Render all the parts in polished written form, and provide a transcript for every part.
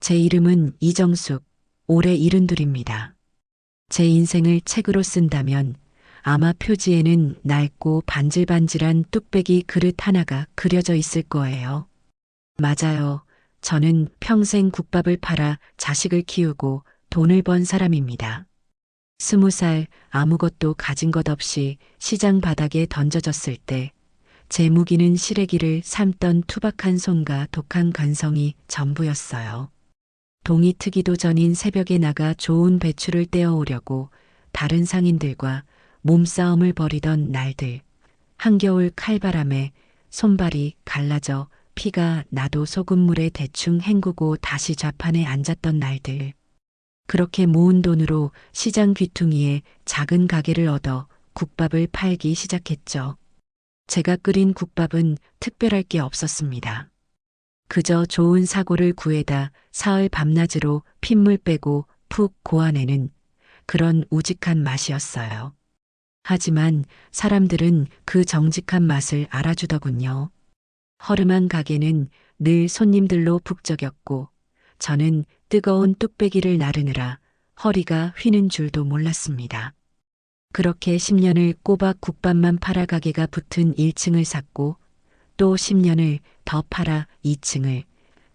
제 이름은 이정숙, 올해 72입니다. 제 인생을 책으로 쓴다면 아마 표지에는 낡고 반질반질한 뚝배기 그릇 하나가 그려져 있을 거예요. 맞아요. 저는 평생 국밥을 팔아 자식을 키우고 돈을 번 사람입니다. 20살 아무것도 가진 것 없이 시장 바닥에 던져졌을 때 제 무기는 시래기를 삶던 투박한 손과 독한 간성이 전부였어요. 동이 트기도 전인 새벽에 나가 좋은 배추를 떼어오려고 다른 상인들과 몸싸움을 벌이던 날들. 한겨울 칼바람에 손발이 갈라져 피가 나도 소금물에 대충 헹구고 다시 좌판에 앉았던 날들. 그렇게 모은 돈으로 시장 귀퉁이에 작은 가게를 얻어 국밥을 팔기 시작했죠. 제가 끓인 국밥은 특별할 게 없었습니다. 그저 좋은 사고를 구해다 사흘 밤낮으로 핏물 빼고 푹 고아내는 그런 우직한 맛이었어요. 하지만 사람들은 그 정직한 맛을 알아주더군요. 허름한 가게는 늘 손님들로 북적였고 저는 뜨거운 뚝배기를 나르느라 허리가 휘는 줄도 몰랐습니다. 그렇게 10년을 꼬박 국밥만 팔아 가게가 붙은 1층을 샀고 또 10년을 더 팔아 2층을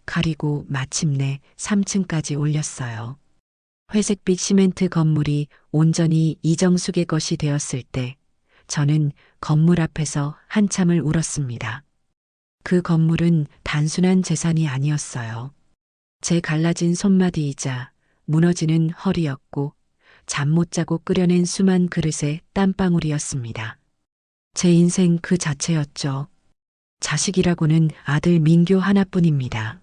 가리고 마침내 3층까지 올렸어요. 회색빛 시멘트 건물이 온전히 이정숙의 것이 되었을 때 저는 건물 앞에서 한참을 울었습니다. 그 건물은 단순한 재산이 아니었어요. 제 갈라진 손마디이자 무너지는 허리였고 잠 못 자고 끓여낸 수만 그릇의 땀방울이었습니다. 제 인생 그 자체였죠. 자식이라고는 아들 민규 하나뿐입니다.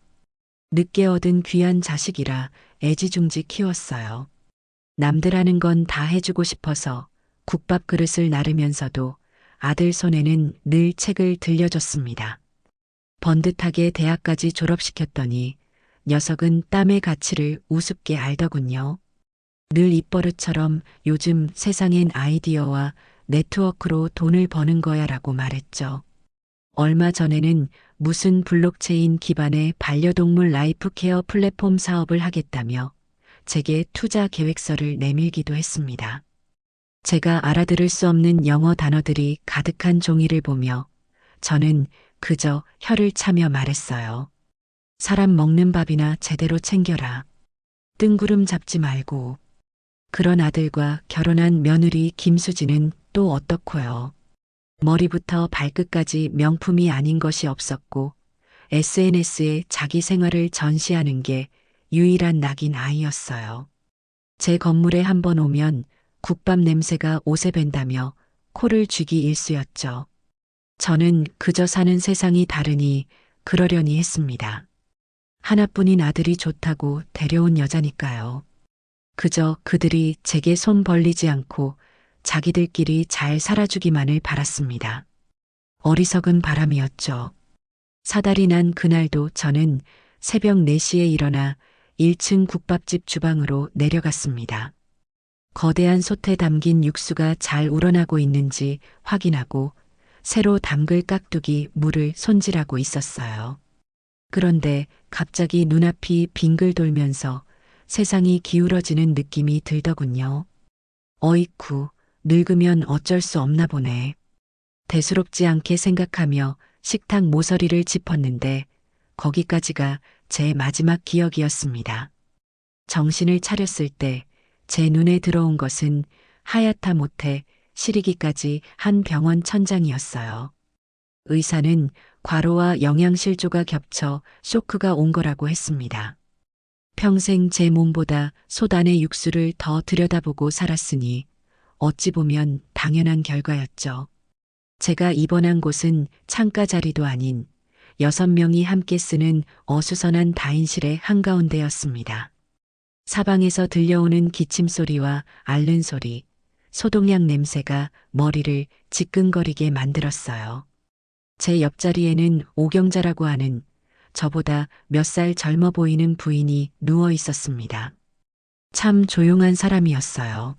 늦게 얻은 귀한 자식이라 애지중지 키웠어요. 남들 하는 건 다 해주고 싶어서 국밥 그릇을 나르면서도 아들 손에는 늘 책을 들려줬습니다. 번듯하게 대학까지 졸업시켰더니 녀석은 땀의 가치를 우습게 알더군요. 늘 입버릇처럼 요즘 세상엔 아이디어와 네트워크로 돈을 버는 거야 라고 말했죠. 얼마 전에는 무슨 블록체인 기반의 반려동물 라이프케어 플랫폼 사업을 하겠다며 제게 투자 계획서를 내밀기도 했습니다. 제가 알아들을 수 없는 영어 단어들이 가득한 종이를 보며 저는 그저 혀를 차며 말했어요. 사람 먹는 밥이나 제대로 챙겨라. 뜬구름 잡지 말고. 그런 아들과 결혼한 며느리 김수지는 또 어떻고요. 머리부터 발끝까지 명품이 아닌 것이 없었고 SNS에 자기 생활을 전시하는 게 유일한 낙인 아이였어요. 제 건물에 한번 오면 국밥 냄새가 옷에 밴다며 코를 쥐기 일쑤였죠. 저는 그저 사는 세상이 다르니 그러려니 했습니다. 하나뿐인 아들이 좋다고 데려온 여자니까요. 그저 그들이 제게 손 벌리지 않고 자기들끼리 잘 살아주기만을 바랐습니다. 어리석은 바람이었죠. 사달이 난 그날도 저는 새벽 4시에 일어나 1층 국밥집 주방으로 내려갔습니다. 거대한 솥에 담긴 육수가 잘 우러나고 있는지 확인하고 새로 담글 깍두기 물을 손질하고 있었어요. 그런데 갑자기 눈앞이 빙글 돌면서 세상이 기울어지는 느낌이 들더군요. 어이쿠, 늙으면 어쩔 수 없나 보네. 대수롭지 않게 생각하며 식탁 모서리를 짚었는데 거기까지가 제 마지막 기억이었습니다. 정신을 차렸을 때 제 눈에 들어온 것은 하얗다 못해 시리기까지 한 병원 천장이었어요. 의사는 과로와 영양실조가 겹쳐 쇼크가 온 거라고 했습니다. 평생 제 몸보다 솥 안의 육수를 더 들여다보고 살았으니 어찌 보면 당연한 결과였죠. 제가 입원한 곳은 창가 자리도 아닌 6명이 함께 쓰는 어수선한 다인실의 한가운데였습니다. 사방에서 들려오는 기침 소리와 앓는 소리, 소독약 냄새가 머리를 지끈거리게 만들었어요. 제 옆자리에는 오경자라고 하는 저보다 몇 살 젊어 보이는 부인이 누워 있었습니다. 참 조용한 사람이었어요.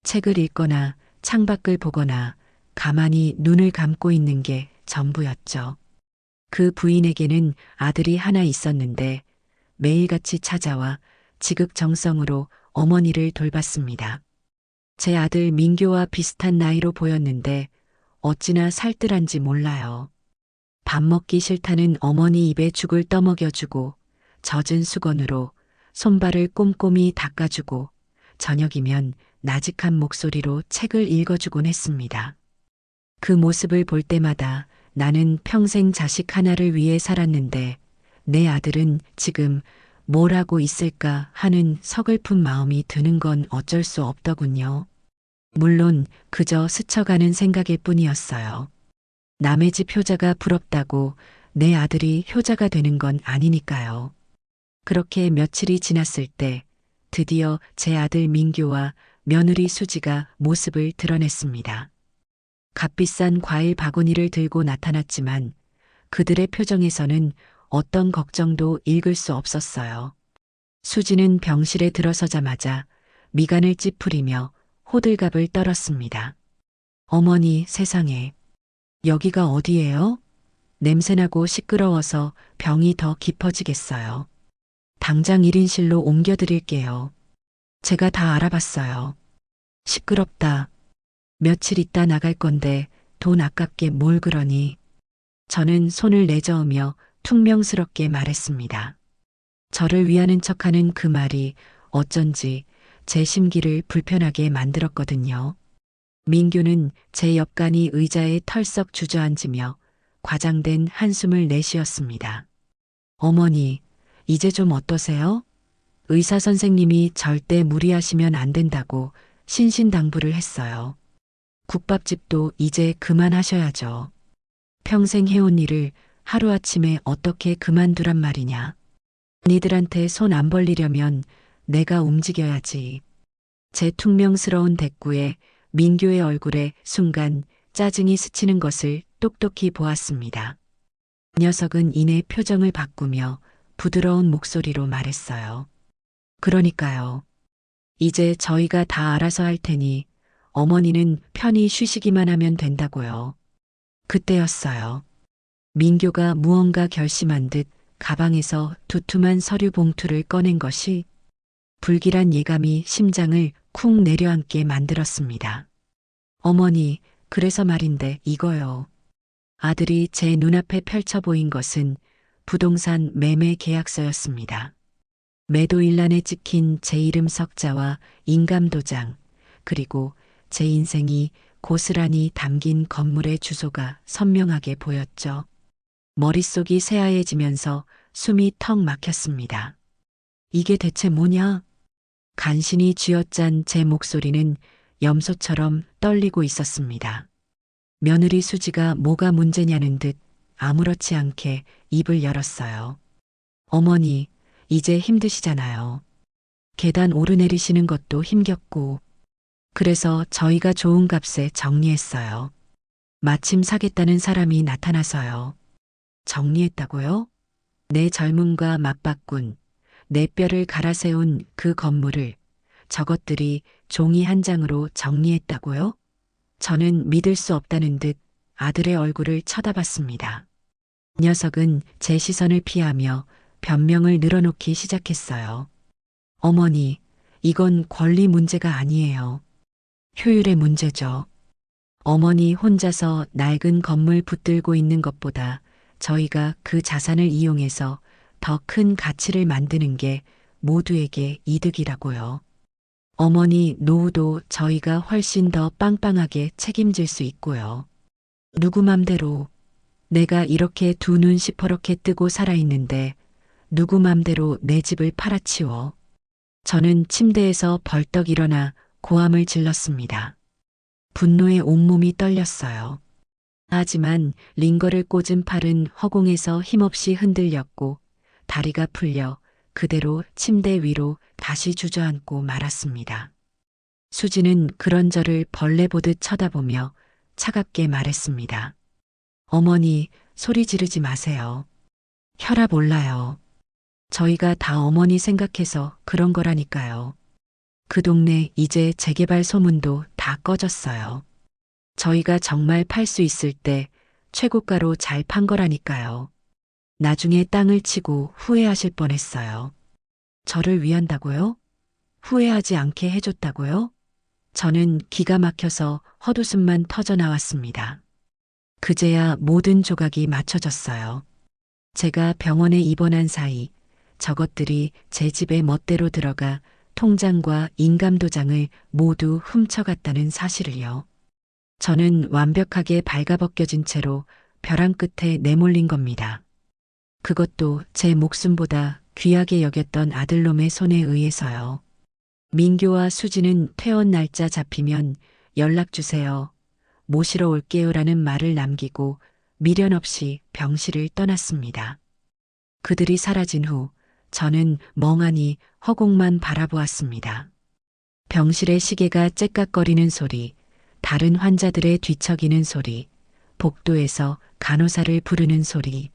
책을 읽거나 창밖을 보거나 가만히 눈을 감고 있는 게 전부였죠. 그 부인에게는 아들이 하나 있었는데 매일같이 찾아와 지극정성으로 어머니를 돌봤습니다. 제 아들 민교와 비슷한 나이로 보였는데 어찌나 살뜰한지 몰라요. 밥 먹기 싫다는 어머니 입에 죽을 떠먹여주고 젖은 수건으로 손발을 꼼꼼히 닦아주고 저녁이면 나직한 목소리로 책을 읽어주곤 했습니다. 그 모습을 볼 때마다 나는 평생 자식 하나를 위해 살았는데 내 아들은 지금 뭘 하고 있을까 하는 서글픈 마음이 드는 건 어쩔 수 없더군요. 물론 그저 스쳐가는 생각일 뿐이었어요. 남의 집 효자가 부럽다고 내 아들이 효자가 되는 건 아니니까요. 그렇게 며칠이 지났을 때 드디어 제 아들 민규와 며느리 수지가 모습을 드러냈습니다. 값비싼 과일 바구니를 들고 나타났지만 그들의 표정에서는 어떤 걱정도 읽을 수 없었어요. 수지는 병실에 들어서자마자 미간을 찌푸리며 호들갑을 떨었습니다. 어머니 세상에, 여기가 어디예요? 냄새나고 시끄러워서 병이 더 깊어지겠어요. 당장 1인실로 옮겨드릴게요. 제가 다 알아봤어요. 시끄럽다. 며칠 있다 나갈 건데 돈 아깝게 뭘 그러니. 저는 손을 내저으며 퉁명스럽게 말했습니다. 저를 위하는 척하는 그 말이 어쩐지 제 심기를 불편하게 만들었거든요. 민규는 제 옆간이 의자에 털썩 주저앉으며 과장된 한숨을 내쉬었습니다. 어머니, 이제 좀 어떠세요? 의사 선생님이 절대 무리하시면 안 된다고 신신당부를 했어요. 국밥집도 이제 그만하셔야죠. 평생 해온 일을 하루아침에 어떻게 그만두란 말이냐. 니들한테 손 안 벌리려면 내가 움직여야지. 제 퉁명스러운 대꾸에 민규의 얼굴에 순간 짜증이 스치는 것을 똑똑히 보았습니다. 녀석은 이내 표정을 바꾸며 부드러운 목소리로 말했어요. 그러니까요. 이제 저희가 다 알아서 할 테니 어머니는 편히 쉬시기만 하면 된다고요. 그때였어요. 민교가 무언가 결심한 듯 가방에서 두툼한 서류 봉투를 꺼낸 것이 불길한 예감이 심장을 쿵 내려앉게 만들었습니다. 어머니, 그래서 말인데 이거요. 아들이 제 눈앞에 펼쳐 보인 것은 부동산 매매 계약서였습니다. 매도일란에 찍힌 제 이름 석자와 인감도장, 그리고 제 인생이 고스란히 담긴 건물의 주소가 선명하게 보였죠. 머릿속이 새하얘지면서 숨이 턱 막혔습니다. 이게 대체 뭐냐? 간신히 쥐어짠 제 목소리는 염소처럼 떨리고 있었습니다. 며느리 수지가 뭐가 문제냐는 듯 아무렇지 않게 입을 열었어요. 어머니, 이제 힘드시잖아요. 계단 오르내리시는 것도 힘겹고. 그래서 저희가 좋은 값에 정리했어요. 마침 사겠다는 사람이 나타나서요. 정리했다고요? 내 젊음과 맞바꾼, 내 뼈를 갈아세운 그 건물을 저것들이 종이 한 장으로 정리했다고요? 저는 믿을 수 없다는 듯 아들의 얼굴을 쳐다봤습니다. 녀석은 제 시선을 피하며 변명을 늘어놓기 시작했어요. 어머니, 이건 권리 문제가 아니에요. 효율의 문제죠. 어머니 혼자서 낡은 건물 붙들고 있는 것보다 저희가 그 자산을 이용해서 더 큰 가치를 만드는 게 모두에게 이득이라고요. 어머니 노후도 저희가 훨씬 더 빵빵하게 책임질 수 있고요. 누구 맘대로 내가 이렇게 두 눈 시퍼렇게 뜨고 살아있는데 누구 맘대로 내 집을 팔아치워. 저는 침대에서 벌떡 일어나 고함을 질렀습니다. 분노에 온몸이 떨렸어요. 하지만 링거를 꽂은 팔은 허공에서 힘없이 흔들렸고 다리가 풀려 그대로 침대 위로 다시 주저앉고 말았습니다. 수지는 그런 저를 벌레 보듯 쳐다보며 차갑게 말했습니다. 어머니, 소리 지르지 마세요. 혈압 올라요. 저희가 다 어머니 생각해서 그런 거라니까요. 그 동네 이제 재개발 소문도 다 꺼졌어요. 저희가 정말 팔 수 있을 때 최고가로 잘 판 거라니까요. 나중에 땅을 치고 후회하실 뻔했어요. 저를 위한다고요? 후회하지 않게 해줬다고요? 저는 기가 막혀서 헛웃음만 터져 나왔습니다. 그제야 모든 조각이 맞춰졌어요. 제가 병원에 입원한 사이 저것들이 제 집에 멋대로 들어가 통장과 인감도장을 모두 훔쳐갔다는 사실을요. 저는 완벽하게 발가벗겨진 채로 벼랑 끝에 내몰린 겁니다. 그것도 제 목숨보다 귀하게 여겼던 아들놈의 손에 의해서요. 민교와 수지는 퇴원 날짜 잡히면 연락 주세요. 모시러 올게요라는 말을 남기고 미련 없이 병실을 떠났습니다. 그들이 사라진 후 저는 멍하니 허공만 바라보았습니다. 병실의 시계가 째깍거리는 소리, 다른 환자들의 뒤척이는 소리, 복도에서 간호사를 부르는 소리.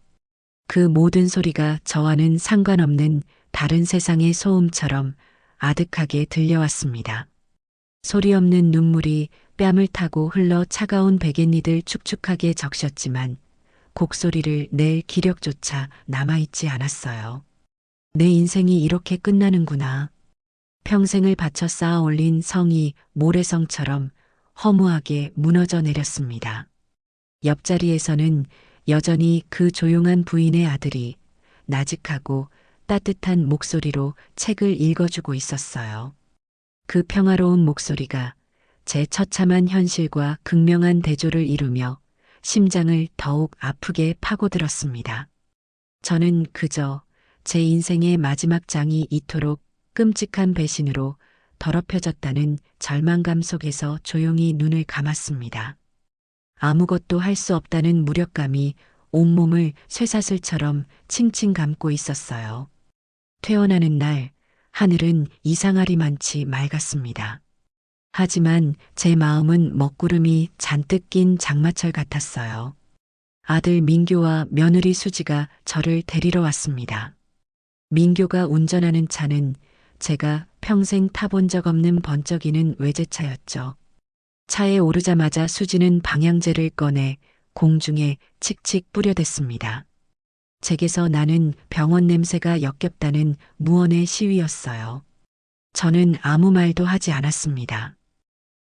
그 모든 소리가 저와는 상관없는 다른 세상의 소음처럼 아득하게 들려왔습니다. 소리 없는 눈물이 뺨을 타고 흘러 차가운 베갯니들 축축하게 적셨지만 곡소리를 낼 기력조차 남아있지 않았어요. 내 인생이 이렇게 끝나는구나. 평생을 바쳐 쌓아 올린 성이 모래성처럼 허무하게 무너져 내렸습니다. 옆자리에서는 여전히 그 조용한 부인의 아들이 나직하고 따뜻한 목소리로 책을 읽어주고 있었어요. 그 평화로운 목소리가 제 처참한 현실과 극명한 대조를 이루며 심장을 더욱 아프게 파고들었습니다. 저는 그저 제 인생의 마지막 장이 이토록 끔찍한 배신으로 더럽혀졌다는 절망감 속에서 조용히 눈을 감았습니다. 아무것도 할 수 없다는 무력감이 온몸을 쇠사슬처럼 칭칭 감고 있었어요. 퇴원하는 날 하늘은 이상하리만치 맑았습니다. 하지만 제 마음은 먹구름이 잔뜩 낀 장마철 같았어요. 아들 민교와 며느리 수지가 저를 데리러 왔습니다. 민교가 운전하는 차는 제가 평생 타본 적 없는 번쩍이는 외제차였죠. 차에 오르자마자 수지는 방향제를 꺼내 공중에 칙칙 뿌려댔습니다. 제게서 나는 병원 냄새가 역겹다는 무언의 시위였어요. 저는 아무 말도 하지 않았습니다.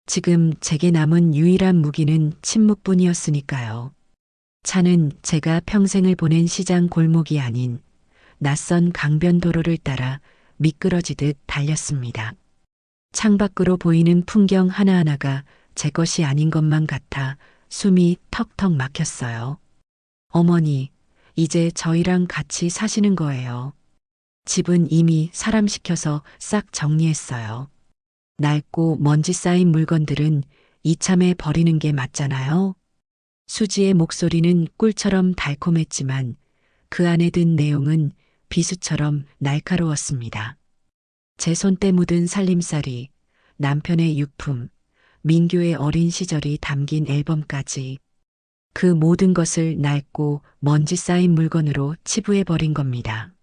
지금 제게 남은 유일한 무기는 침묵뿐이었으니까요. 차는 제가 평생을 보낸 시장 골목이 아닌 낯선 강변도로를 따라 미끄러지듯 달렸습니다. 창밖으로 보이는 풍경 하나하나가 제 것이 아닌 것만 같아 숨이 턱턱 막혔어요. 어머니, 이제 저희랑 같이 사시는 거예요. 집은 이미 사람 시켜서 싹 정리했어요. 낡고 먼지 쌓인 물건들은 이참에 버리는 게 맞잖아요. 수지의 목소리는 꿀처럼 달콤했지만 그 안에 든 내용은 비수처럼 날카로웠습니다. 제 손때 묻은 살림살이, 남편의 유품, 민교의 어린 시절이 담긴 앨범까지 그 모든 것을 낡고 먼지 쌓인 물건으로 치부해버린 겁니다.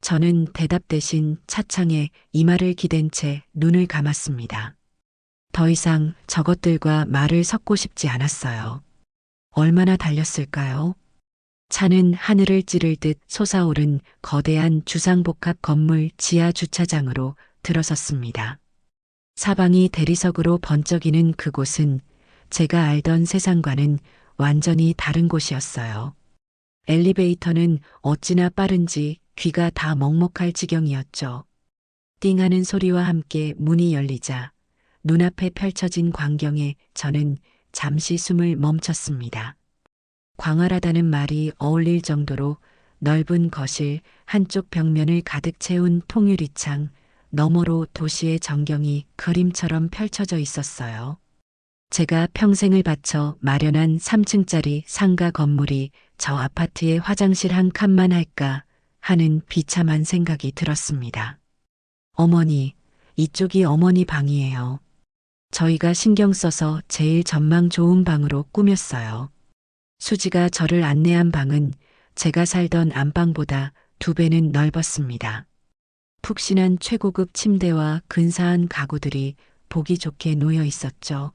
저는 대답 대신 차창에 이마를 기댄 채 눈을 감았습니다. 더 이상 저것들과 말을 섞고 싶지 않았어요. 얼마나 달렸을까요? 차는 하늘을 찌를 듯 솟아오른 거대한 주상복합 건물 지하 주차장으로 들어섰습니다. 사방이 대리석으로 번쩍이는 그곳은 제가 알던 세상과는 완전히 다른 곳이었어요. 엘리베이터는 어찌나 빠른지 귀가 다 먹먹할 지경이었죠. 띵하는 소리와 함께 문이 열리자 눈앞에 펼쳐진 광경에 저는 잠시 숨을 멈췄습니다. 광활하다는 말이 어울릴 정도로 넓은 거실 한쪽 벽면을 가득 채운 통유리창 너머로 도시의 전경이 그림처럼 펼쳐져 있었어요. 제가 평생을 바쳐 마련한 3층짜리 상가 건물이 저 아파트의 화장실 한 칸만 할까 하는 비참한 생각이 들었습니다. 어머니, 이쪽이 어머니 방이에요. 저희가 신경 써서 제일 전망 좋은 방으로 꾸몄어요. 수지가 저를 안내한 방은 제가 살던 안방보다 2배는 넓었습니다. 푹신한 최고급 침대와 근사한 가구들이 보기 좋게 놓여 있었죠.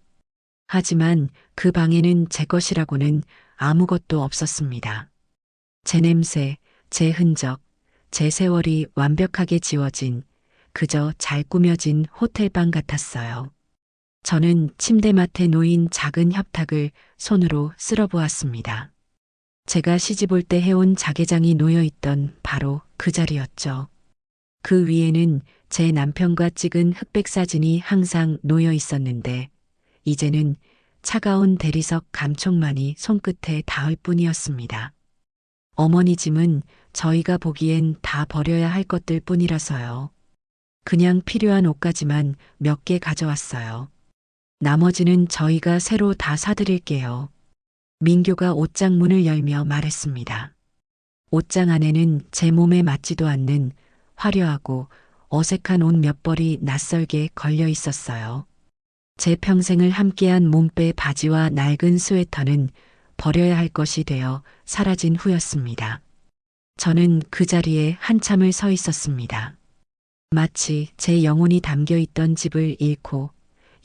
하지만 그 방에는 제 것이라고는 아무것도 없었습니다. 제 냄새, 제 흔적, 제 세월이 완벽하게 지워진, 그저 잘 꾸며진 호텔방 같았어요. 저는 침대맡에 놓인 작은 협탁을 손으로 쓸어보았습니다. 제가 시집올 때 해온 자개장이 놓여있던 바로 그 자리였죠. 그 위에는 제 남편과 찍은 흑백 사진이 항상 놓여 있었는데, 이제는 차가운 대리석 감촉만이 손끝에 닿을 뿐이었습니다. 어머니 짐은 저희가 보기엔 다 버려야 할 것들 뿐이라서요. 그냥 필요한 옷까지만 몇 개 가져왔어요. 나머지는 저희가 새로 다 사드릴게요. 민교가 옷장 문을 열며 말했습니다. 옷장 안에는 제 몸에 맞지도 않는 화려하고 어색한 옷 몇 벌이 낯설게 걸려 있었어요. 제 평생을 함께한 몸빼 바지와 낡은 스웨터는 버려야 할 것이 되어 사라진 후였습니다. 저는 그 자리에 한참을 서 있었습니다. 마치 제 영혼이 담겨 있던 집을 잃고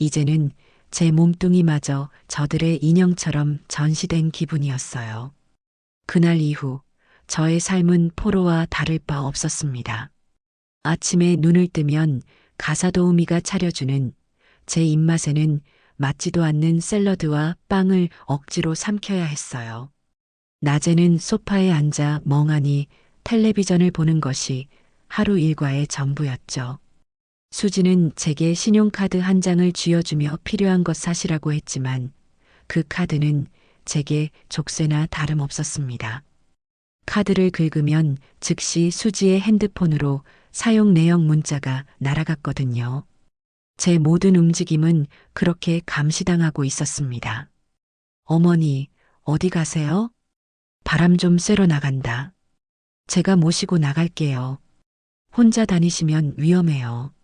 이제는 제 몸뚱이마저 저들의 인형처럼 전시된 기분이었어요. 그날 이후 저의 삶은 포로와 다를 바 없었습니다. 아침에 눈을 뜨면 가사도우미가 차려주는 제 입맛에는 맞지도 않는 샐러드와 빵을 억지로 삼켜야 했어요. 낮에는 소파에 앉아 멍하니 텔레비전을 보는 것이 하루 일과의 전부였죠. 수지는 제게 신용카드 한 장을 쥐어주며 필요한 것 사시라고 했지만 그 카드는 제게 족쇄나 다름없었습니다. 카드를 긁으면 즉시 수지의 핸드폰으로 사용 내역 문자가 날아갔거든요. 제 모든 움직임은 그렇게 감시당하고 있었습니다. 어머니, 어디 가세요? 바람 좀 쐬러 나간다. 제가 모시고 나갈게요. 혼자 다니시면 위험해요.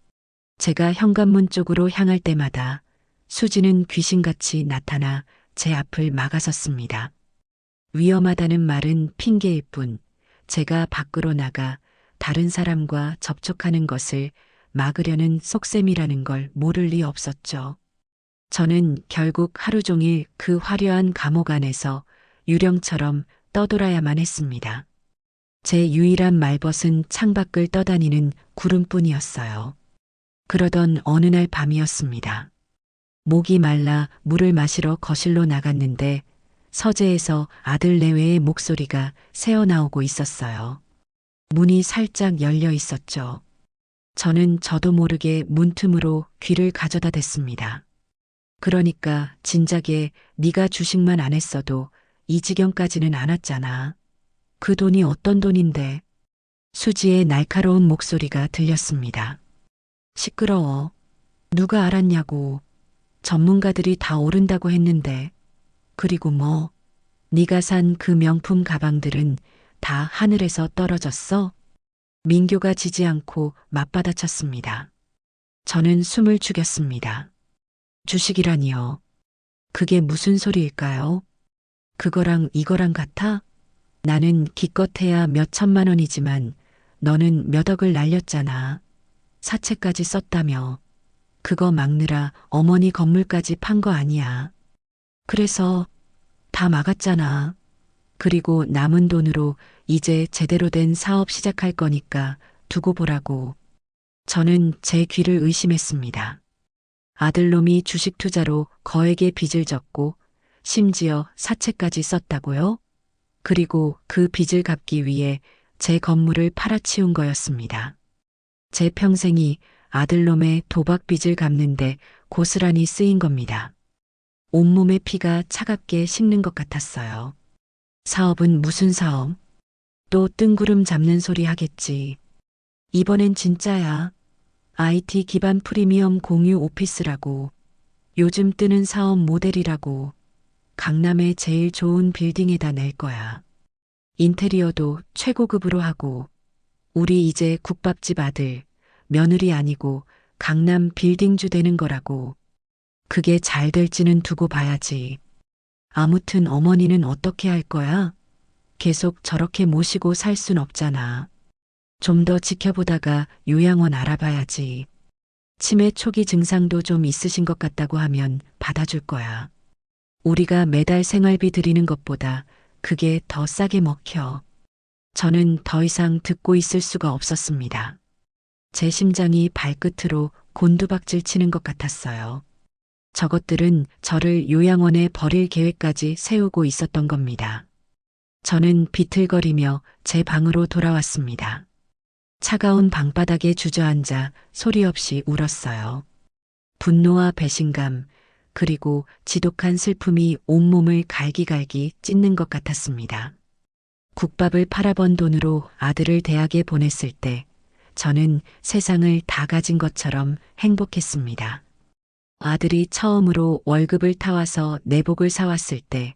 제가 현관문 쪽으로 향할 때마다 수지는 귀신같이 나타나 제 앞을 막아섰습니다. 위험하다는 말은 핑계일 뿐 제가 밖으로 나가 다른 사람과 접촉하는 것을 막으려는 속셈이라는 걸 모를 리 없었죠. 저는 결국 하루 종일 그 화려한 감옥 안에서 유령처럼 떠돌아야만 했습니다. 제 유일한 말벗은 창밖을 떠다니는 구름뿐이었어요. 그러던 어느 날 밤이었습니다. 목이 말라 물을 마시러 거실로 나갔는데 서재에서 아들 내외의 목소리가 새어나오고 있었어요. 문이 살짝 열려 있었죠. 저는 저도 모르게 문틈으로 귀를 가져다 댔습니다. 그러니까 진작에 네가 주식만 안 했어도 이 지경까지는 안 왔잖아. 그 돈이 어떤 돈인데? 수지의 날카로운 목소리가 들렸습니다. 시끄러워. 누가 알았냐고. 전문가들이 다 오른다고 했는데. 그리고 뭐, 네가 산 그 명품 가방들은 다 하늘에서 떨어졌어? 민교가 지지 않고 맞받아쳤습니다. 저는 숨을 죽였습니다. 주식이라니요. 그게 무슨 소리일까요? 그거랑 이거랑 같아? 나는 기껏해야 몇 천만 원이지만 너는 몇 억을 날렸잖아. 사채까지 썼다며. 그거 막느라 어머니 건물까지 판 거 아니야. 그래서 다 막았잖아. 그리고 남은 돈으로 이제 제대로 된 사업 시작할 거니까 두고 보라고. 저는 제 귀를 의심했습니다. 아들놈이 주식 투자로 거액의 빚을 졌고 심지어 사채까지 썼다고요? 그리고 그 빚을 갚기 위해 제 건물을 팔아치운 거였습니다. 제 평생이 아들놈의 도박 빚을 갚는데 고스란히 쓰인 겁니다. 온몸의 피가 차갑게 식는 것 같았어요. 사업은 무슨 사업? 또 뜬구름 잡는 소리 하겠지. 이번엔 진짜야. IT 기반 프리미엄 공유 오피스라고. 요즘 뜨는 사업 모델이라고. 강남의 제일 좋은 빌딩에다 낼 거야. 인테리어도 최고급으로 하고. 우리 이제 국밥집 아들, 며느리 아니고 강남 빌딩주 되는 거라고. 그게 잘 될지는 두고 봐야지. 아무튼 어머니는 어떻게 할 거야? 계속 저렇게 모시고 살 순 없잖아. 좀 더 지켜보다가 요양원 알아봐야지. 치매 초기 증상도 좀 있으신 것 같다고 하면 받아줄 거야. 우리가 매달 생활비 드리는 것보다 그게 더 싸게 먹혀. 저는 더 이상 듣고 있을 수가 없었습니다. 제 심장이 발끝으로 곤두박질 치는 것 같았어요. 저것들은 저를 요양원에 버릴 계획까지 세우고 있었던 겁니다. 저는 비틀거리며 제 방으로 돌아왔습니다. 차가운 방바닥에 주저앉아 소리 없이 울었어요. 분노와 배신감, 그리고 지독한 슬픔이 온몸을 갈기갈기 찢는 것 같았습니다. 국밥을 팔아번 돈으로 아들을 대학에 보냈을 때 저는 세상을 다 가진 것처럼 행복했습니다. 아들이 처음으로 월급을 타와서 내복을 사왔을 때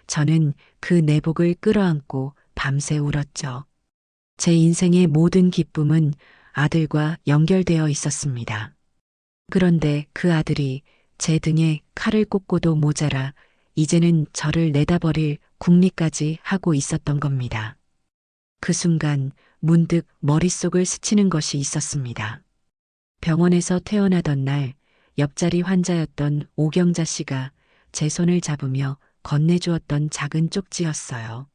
저는 그 내복을 끌어안고 밤새 울었죠. 제 인생의 모든 기쁨은 아들과 연결되어 있었습니다. 그런데 그 아들이 제 등에 칼을 꽂고도 모자라 이제는 저를 내다버릴 궁리까지 하고 있었던 겁니다. 그 순간 문득 머릿속을 스치는 것이 있었습니다. 병원에서 퇴원하던 날 옆자리 환자였던 오경자 씨가 제 손을 잡으며 건네주었던 작은 쪽지였어요.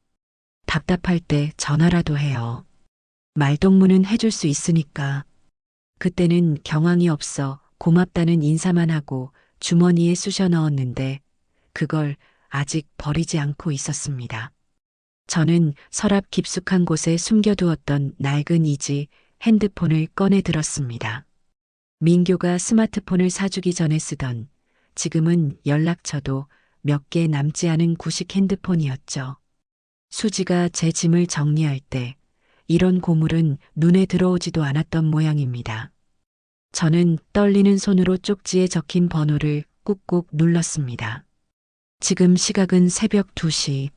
답답할 때 전화라도 해요. 말동무는 해줄 수 있으니까. 그때는 경황이 없어 고맙다는 인사만 하고 주머니에 쑤셔 넣었는데 그걸 아직 버리지 않고 있었습니다. 저는 서랍 깊숙한 곳에 숨겨두었던 낡은 이지 핸드폰을 꺼내 들었습니다. 민교가 스마트폰을 사주기 전에 쓰던 지금은 연락처도 몇 개 남지 않은 구식 핸드폰이었죠. 수지가 제 짐을 정리할 때 이런 고물은 눈에 들어오지도 않았던 모양입니다. 저는 떨리는 손으로 쪽지에 적힌 번호를 꾹꾹 눌렀습니다. 지금 시각은 새벽 2시.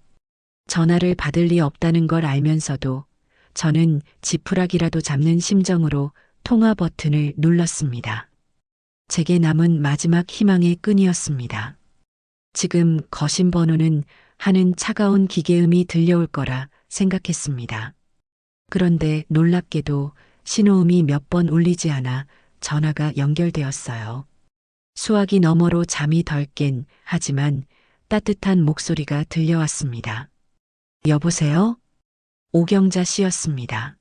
전화를 받을 리 없다는 걸 알면서도 저는 지푸라기라도 잡는 심정으로 통화 버튼을 눌렀습니다. 제게 남은 마지막 희망의 끈이었습니다. 지금 거신 번호는 하는 차가운 기계음이 들려올 거라 생각했습니다. 그런데 놀랍게도 신호음이 몇 번 울리지 않아 전화가 연결되었어요. 수화기 너머로 잠이 덜 깬 하지만 따뜻한 목소리가 들려왔습니다. 여보세요? 오경자 씨였습니다.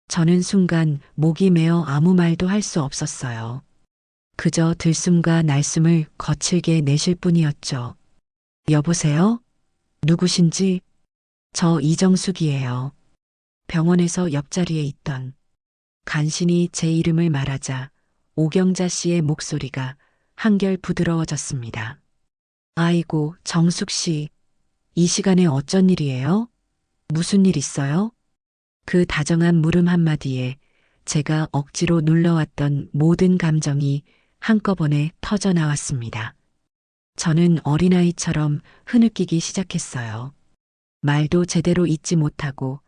저는 순간 목이 메어 아무 말도 할 수 없었어요. 그저 들숨과 날숨을 거칠게 내쉴 뿐이었죠. 여보세요? 누구신지? 저 이정숙이에요. 병원에서 옆자리에 있던. 간신히 제 이름을 말하자 오경자 씨의 목소리가 한결 부드러워졌습니다. 아이고, 정숙 씨. 이 시간에 어쩐 일이에요? 무슨 일 있어요? 그 다정한 물음 한마디에 제가 억지로 눌러왔던 모든 감정이 한꺼번에 터져 나왔습니다. 저는 어린아이처럼 흐느끼기 시작했어요. 말도 제대로 잊지 못하고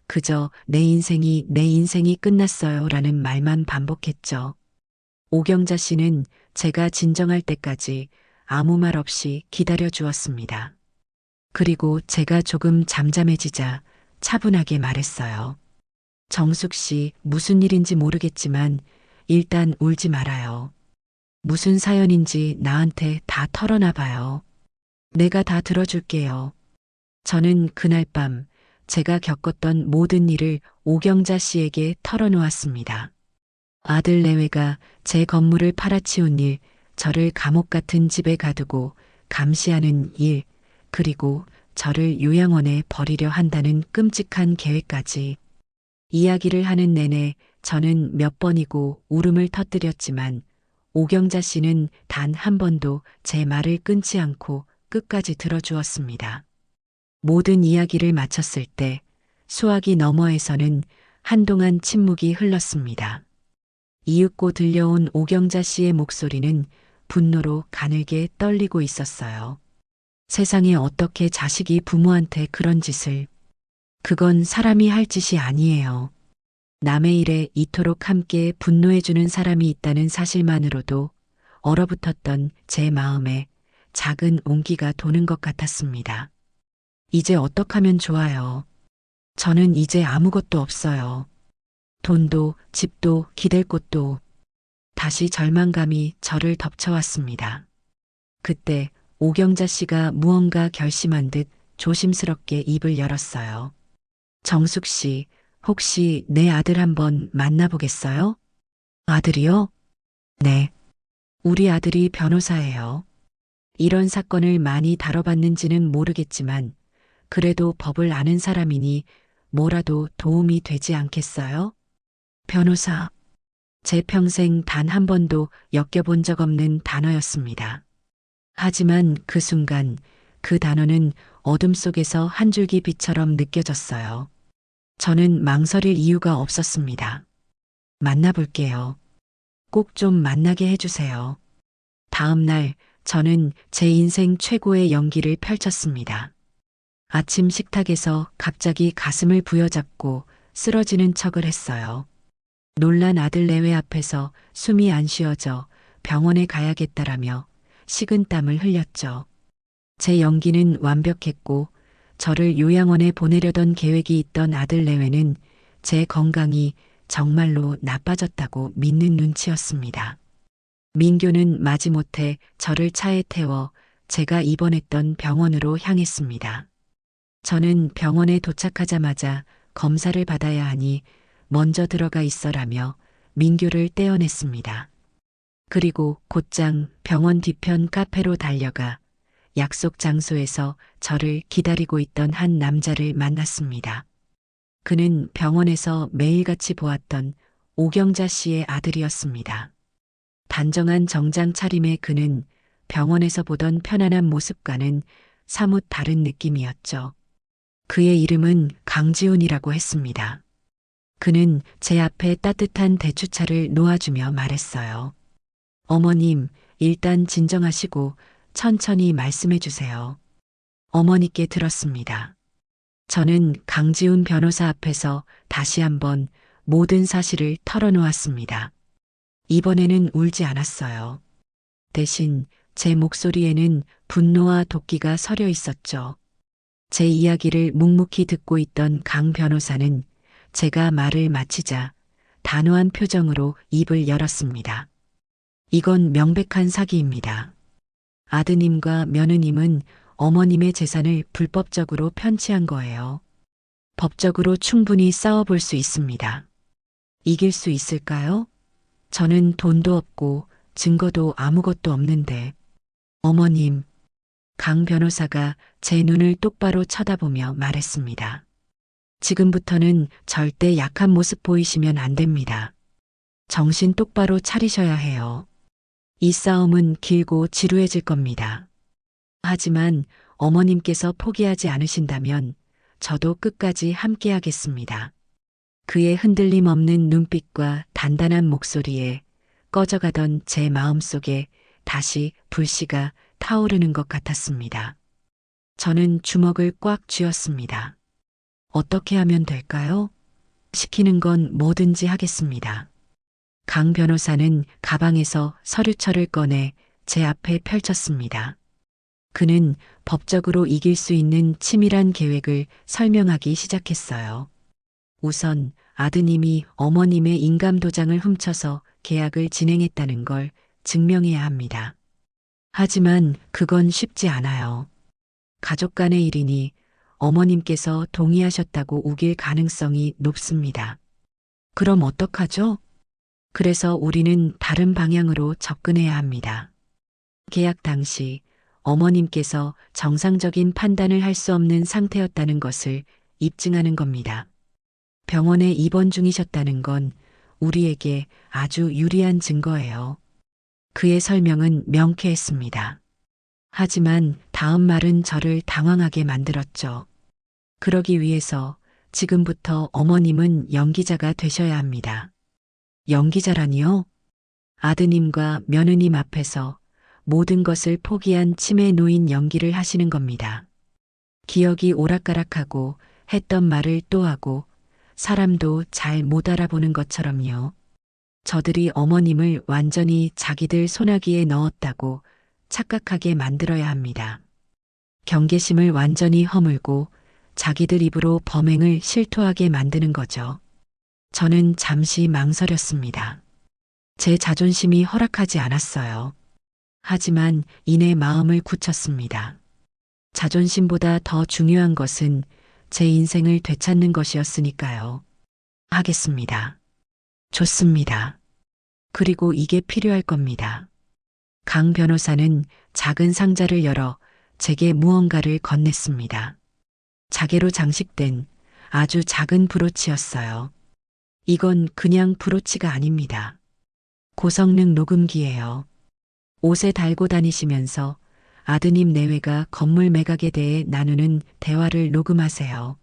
그저 내 인생이 끝났어요 라는 말만 반복했죠. 오경자 씨는 제가 진정할 때까지 아무 말 없이 기다려 주었습니다. 그리고 제가 조금 잠잠해지자 차분하게 말했어요. 정숙 씨, 무슨 일인지 모르겠지만 일단 울지 말아요. 무슨 사연인지 나한테 다 털어놔 봐요. 내가 다 들어줄게요. 저는 그날 밤 제가 겪었던 모든 일을 오경자 씨에게 털어놓았습니다. 아들 내외가 제 건물을 팔아치운 일, 저를 감옥 같은 집에 가두고 감시하는 일, 그리고 저를 요양원에 버리려 한다는 끔찍한 계획까지. 이야기를 하는 내내 저는 몇 번이고 울음을 터뜨렸지만 오경자 씨는 단 한 번도 제 말을 끊지 않고 끝까지 들어주었습니다. 모든 이야기를 마쳤을 때 수화기 너머에서는 한동안 침묵이 흘렀습니다. 이윽고 들려온 오경자 씨의 목소리는 분노로 가늘게 떨리고 있었어요. 세상에 어떻게 자식이 부모한테 그런 짓을. 그건 사람이 할 짓이 아니에요. 남의 일에 이토록 함께 분노해주는 사람이 있다는 사실만으로도 얼어붙었던 제 마음에 작은 온기가 도는 것 같았습니다. 이제 어떡하면 좋아요. 저는 이제 아무것도 없어요. 돈도 집도 기댈 곳도. 다시 절망감이 저를 덮쳐왔습니다. 그때 오경자 씨가 무언가 결심한 듯 조심스럽게 입을 열었어요. 정숙 씨, 혹시 내 아들 한번 만나보겠어요? 아들이요? 네. 우리 아들이 변호사예요. 이런 사건을 많이 다뤄봤는지는 모르겠지만, 그래도 법을 아는 사람이니 뭐라도 도움이 되지 않겠어요? 변호사. 제 평생 단 한 번도 엮여본 적 없는 단어였습니다. 하지만 그 순간 그 단어는 어둠 속에서 한 줄기 빛처럼 느껴졌어요. 저는 망설일 이유가 없었습니다. 만나볼게요. 꼭 좀 만나게 해주세요. 다음 날 저는 제 인생 최고의 연기를 펼쳤습니다. 아침 식탁에서 갑자기 가슴을 부여잡고 쓰러지는 척을 했어요. 놀란 아들 내외 앞에서 숨이 안 쉬어져 병원에 가야겠다라며 식은땀을 흘렸죠. 제 연기는 완벽했고 저를 요양원에 보내려던 계획이 있던 아들 내외는 제 건강이 정말로 나빠졌다고 믿는 눈치였습니다. 민규는 마지못해 저를 차에 태워 제가 입원했던 병원으로 향했습니다. 저는 병원에 도착하자마자 검사를 받아야 하니 먼저 들어가 있어라며 민규를 떼어냈습니다. 그리고 곧장 병원 뒤편 카페로 달려가 약속 장소에서 저를 기다리고 있던 한 남자를 만났습니다. 그는 병원에서 매일같이 보았던 오경자 씨의 아들이었습니다. 단정한 정장 차림의 그는 병원에서 보던 편안한 모습과는 사뭇 다른 느낌이었죠. 그의 이름은 강지훈이라고 했습니다. 그는 제 앞에 따뜻한 대추차를 놓아주며 말했어요. 어머님, 일단 진정하시고 천천히 말씀해 주세요. 어머니께 들었습니다. 저는 강지훈 변호사 앞에서 다시 한번 모든 사실을 털어놓았습니다. 이번에는 울지 않았어요. 대신 제 목소리에는 분노와 도끼가 서려 있었죠. 제 이야기를 묵묵히 듣고 있던 강 변호사는 제가 말을 마치자 단호한 표정으로 입을 열었습니다. 이건 명백한 사기입니다. 아드님과 며느님은 어머님의 재산을 불법적으로 편취한 거예요. 법적으로 충분히 싸워볼 수 있습니다. 이길 수 있을까요? 저는 돈도 없고 증거도 아무것도 없는데. 어머님, 강 변호사가 제 눈을 똑바로 쳐다보며 말했습니다. 지금부터는 절대 약한 모습 보이시면 안 됩니다. 정신 똑바로 차리셔야 해요. 이 싸움은 길고 지루해질 겁니다. 하지만 어머님께서 포기하지 않으신다면 저도 끝까지 함께하겠습니다. 그의 흔들림 없는 눈빛과 단단한 목소리에 꺼져가던 제 마음속에 다시 불씨가 타오르는 것 같았습니다. 저는 주먹을 꽉 쥐었습니다. 어떻게 하면 될까요? 시키는 건 뭐든지 하겠습니다. 강 변호사는 가방에서 서류철을 꺼내 제 앞에 펼쳤습니다. 그는 법적으로 이길 수 있는 치밀한 계획을 설명하기 시작했어요. 우선 아드님이 어머님의 인감도장을 훔쳐서 계약을 진행했다는 걸 증명해야 합니다. 하지만 그건 쉽지 않아요. 가족 간의 일이니 어머님께서 동의하셨다고 우길 가능성이 높습니다. 그럼 어떡하죠? 그래서 우리는 다른 방향으로 접근해야 합니다. 계약 당시 어머님께서 정상적인 판단을 할 수 없는 상태였다는 것을 입증하는 겁니다. 병원에 입원 중이셨다는 건 우리에게 아주 유리한 증거예요. 그의 설명은 명쾌했습니다. 하지만 다음 말은 저를 당황하게 만들었죠. 그러기 위해서 지금부터 어머님은 연기자가 되셔야 합니다. 연기자라니요? 아드님과 며느님 앞에서 모든 것을 포기한 치매 노인 연기를 하시는 겁니다. 기억이 오락가락하고 했던 말을 또 하고 사람도 잘 못 알아보는 것처럼요. 저들이 어머님을 완전히 자기들 소나기에 넣었다고 착각하게 만들어야 합니다. 경계심을 완전히 허물고 자기들 입으로 범행을 실토하게 만드는 거죠. 저는 잠시 망설였습니다. 제 자존심이 허락하지 않았어요. 하지만 이내 마음을 굳혔습니다. 자존심보다 더 중요한 것은 제 인생을 되찾는 것이었으니까요. 하겠습니다. 좋습니다. 그리고 이게 필요할 겁니다. 강 변호사는 작은 상자를 열어 제게 무언가를 건넸습니다. 자개로 장식된 아주 작은 브로치였어요. 이건 그냥 브로치가 아닙니다. 고성능 녹음기예요. 옷에 달고 다니시면서 아드님 내외가 건물 매각에 대해 나누는 대화를 녹음하세요.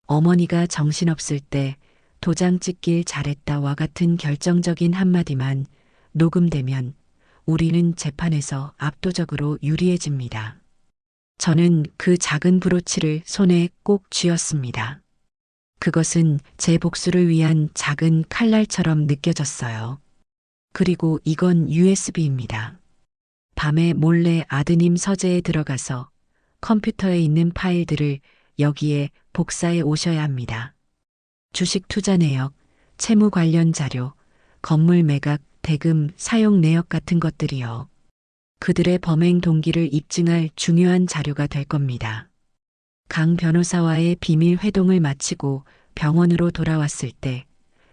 어머니가 정신없을 때 도장 찍길 잘했다와 같은 결정적인 한마디만 녹음되면 우리는 재판에서 압도적으로 유리해집니다. 저는 그 작은 브로치를 손에 꼭 쥐었습니다. 그것은 제 복수를 위한 작은 칼날처럼 느껴졌어요. 그리고 이건 USB입니다. 밤에 몰래 아드님 서재에 들어가서 컴퓨터에 있는 파일들을 여기에 복사해 오셔야 합니다. 주식 투자 내역, 채무 관련 자료, 건물 매각, 대금, 사용 내역 같은 것들이요. 그들의 범행 동기를 입증할 중요한 자료가 될 겁니다. 강 변호사와의 비밀 회동을 마치고 병원으로 돌아왔을 때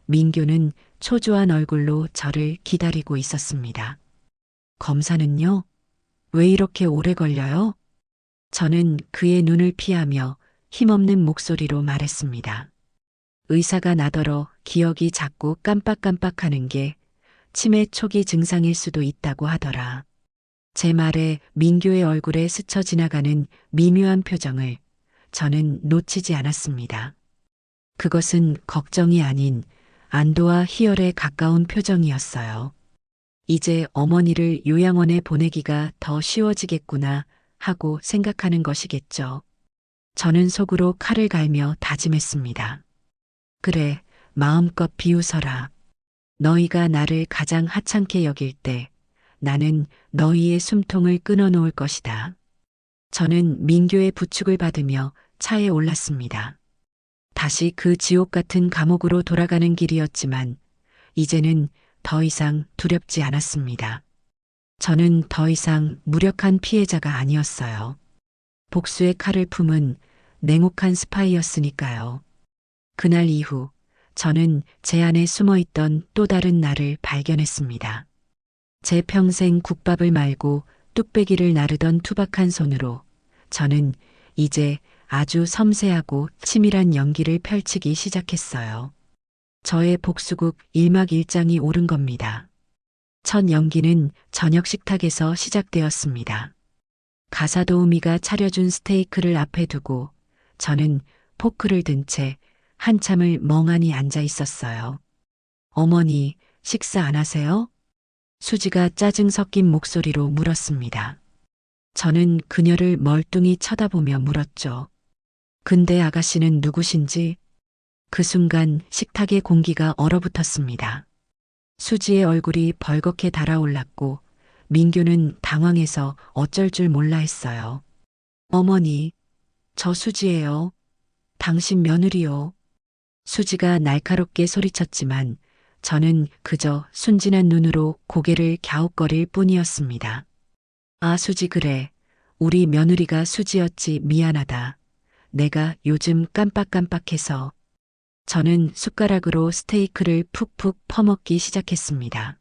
민규는 초조한 얼굴로 저를 기다리고 있었습니다. 검사는요? 왜 이렇게 오래 걸려요? 저는 그의 눈을 피하며 힘없는 목소리로 말했습니다. 의사가 나더러 기억이 자꾸 깜빡깜빡하는 게 치매 초기 증상일 수도 있다고 하더라. 제 말에 민규의 얼굴에 스쳐 지나가는 미묘한 표정을 저는 놓치지 않았습니다. 그것은 걱정이 아닌 안도와 희열에 가까운 표정이었어요. 이제 어머니를 요양원에 보내기가 더 쉬워지겠구나 하고 생각하는 것이겠죠. 저는 속으로 칼을 갈며 다짐했습니다. 그래, 마음껏 비웃어라. 너희가 나를 가장 하찮게 여길 때 나는 너희의 숨통을 끊어놓을 것이다. 저는 민규의 부축을 받으며 차에 올랐습니다. 다시 그 지옥 같은 감옥으로 돌아가는 길이었지만 이제는 더 이상 두렵지 않았습니다. 저는 더 이상 무력한 피해자가 아니었어요. 복수의 칼을 품은 냉혹한 스파이였으니까요. 그날 이후 저는 제 안에 숨어있던 또 다른 나를 발견했습니다. 제 평생 국밥을 말고 뚝배기를 나르던 투박한 손으로 저는 이제 아주 섬세하고 치밀한 연기를 펼치기 시작했어요. 저의 복수극 1막 1장이 오른 겁니다. 첫 연기는 저녁 식탁에서 시작되었습니다. 가사 도우미가 차려준 스테이크를 앞에 두고 저는 포크를 든 채 한참을 멍하니 앉아 있었어요. 어머니, 식사 안 하세요? 수지가 짜증 섞인 목소리로 물었습니다. 저는 그녀를 멀뚱히 쳐다보며 물었죠. 근데 아가씨는 누구신지? 그 순간 식탁의 공기가 얼어붙었습니다. 수지의 얼굴이 벌겋게 달아올랐고 민규는 당황해서 어쩔 줄 몰라 했어요. 어머니, 저 수지예요. 당신 며느리요. 수지가 날카롭게 소리쳤지만 저는 그저 순진한 눈으로 고개를 갸웃거릴 뿐이었습니다. 아, 수지 그래. 우리 며느리가 수지였지 미안하다. 내가 요즘 깜빡깜빡해서. 저는 숟가락으로 스테이크를 푹푹 퍼먹기 시작했습니다.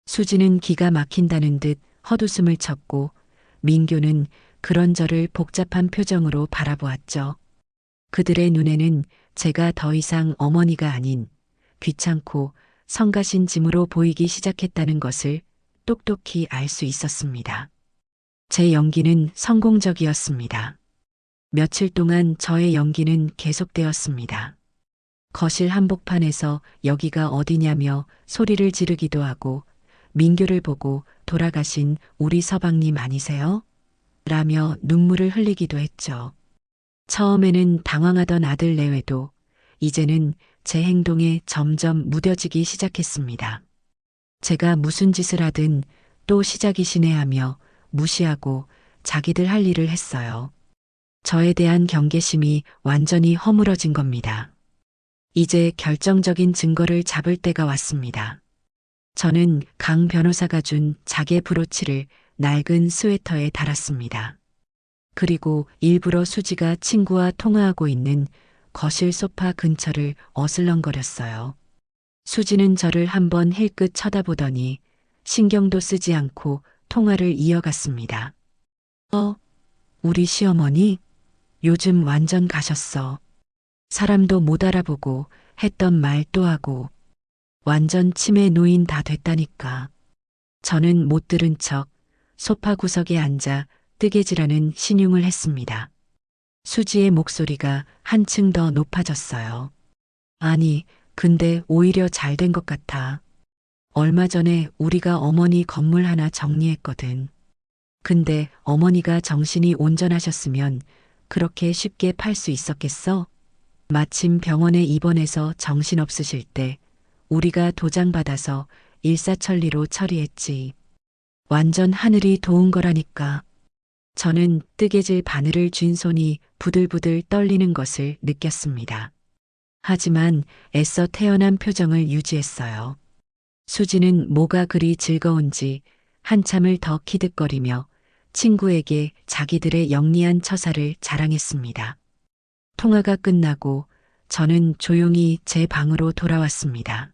수지는 기가 막힌다는 듯 헛웃음을 쳤고 민규는 그런 저를 복잡한 표정으로 바라보았죠. 그들의 눈에는 제가 더 이상 어머니가 아닌 귀찮고 성가신 짐으로 보이기 시작했다는 것을 똑똑히 알 수 있었습니다. 제 연기는 성공적이었습니다. 며칠 동안 저의 연기는 계속되었습니다. 거실 한복판에서 여기가 어디냐며 소리를 지르기도 하고 민규를 보고 돌아가신 우리 서방님 아니세요? 라며 눈물을 흘리기도 했죠. 처음에는 당황하던 아들 내외도 이제는 제 행동에 점점 무뎌지기 시작했습니다. 제가 무슨 짓을 하든 또 시작이시네 하며 무시하고 자기들 할 일을 했어요. 저에 대한 경계심이 완전히 허물어진 겁니다. 이제 결정적인 증거를 잡을 때가 왔습니다. 저는 강 변호사가 준 자개 브로치를 낡은 스웨터에 달았습니다. 그리고 일부러 수지가 친구와 통화하고 있는 거실 소파 근처를 어슬렁거렸어요. 수지는 저를 한번 힐끗 쳐다보더니 신경도 쓰지 않고 통화를 이어갔습니다. 우리 시어머니? 요즘 완전 가셨어. 사람도 못 알아보고 했던 말 또 하고 완전 치매 노인 다 됐다니까. 저는 못 들은 척 소파 구석에 앉아 뜨개질하는 신용을 했습니다. 수지의 목소리가 한층 더 높아졌어요. 아니, 근데 오히려 잘 된 것 같아. 얼마 전에 우리가 어머니 건물 하나 정리했거든. 근데 어머니가 정신이 온전하셨으면 그렇게 쉽게 팔 수 있었겠어? 마침 병원에 입원해서 정신없으실 때 우리가 도장받아서 일사천리로 처리했지. 완전 하늘이 도운 거라니까. 저는 뜨개질 바늘을 쥔 손이 부들부들 떨리는 것을 느꼈습니다. 하지만 애써 태연한 표정을 유지했어요. 수지는 뭐가 그리 즐거운지 한참을 더 키득거리며 친구에게 자기들의 영리한 처사를 자랑했습니다. 통화가 끝나고 저는 조용히 제 방으로 돌아왔습니다.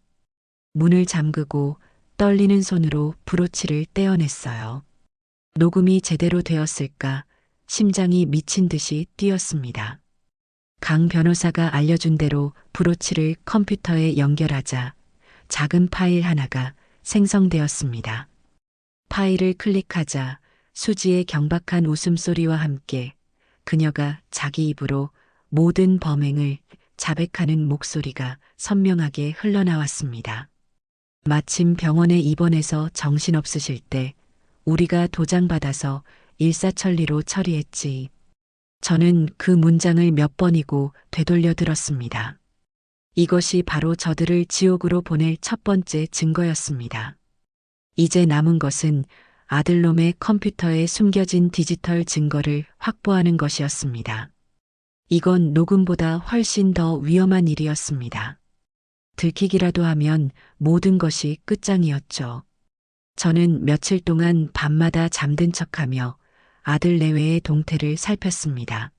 문을 잠그고 떨리는 손으로 브로치를 떼어냈어요. 녹음이 제대로 되었을까 심장이 미친 듯이 뛰었습니다. 강 변호사가 알려준 대로 브로치를 컴퓨터에 연결하자 작은 파일 하나가 생성되었습니다. 파일을 클릭하자 수지의 경박한 웃음소리와 함께 그녀가 자기 입으로 모든 범행을 자백하는 목소리가 선명하게 흘러나왔습니다. 마침 병원에 입원해서 정신없으실 때 우리가 도장받아서 일사천리로 처리했지. 저는 그 문장을 몇 번이고 되돌려 들었습니다. 이것이 바로 저들을 지옥으로 보낼 첫 번째 증거였습니다. 이제 남은 것은 아들놈의 컴퓨터에 숨겨진 디지털 증거를 확보하는 것이었습니다. 이건 녹음보다 훨씬 더 위험한 일이었습니다. 들키기라도 하면 모든 것이 끝장이었죠. 저는 며칠 동안 밤마다 잠든 척하며 아들 내외의 동태를 살폈습니다.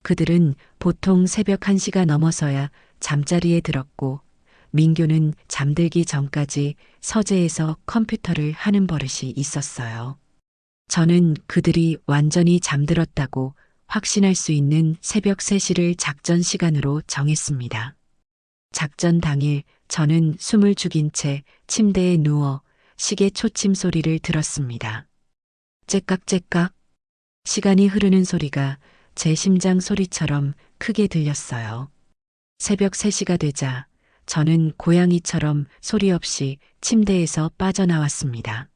그들은 보통 새벽 1시가 넘어서야 잠자리에 들었고 민규는 잠들기 전까지 서재에서 컴퓨터를 하는 버릇이 있었어요. 저는 그들이 완전히 잠들었다고 확신할 수 있는 새벽 3시를 작전 시간으로 정했습니다. 작전 당일 저는 숨을 죽인 채 침대에 누워 시계 초침 소리를 들었습니다. 째깍째깍. 시간이 흐르는 소리가 제 심장 소리처럼 크게 들렸어요. 새벽 3시가 되자 저는 고양이처럼 소리 없이 침대에서 빠져나왔습니다.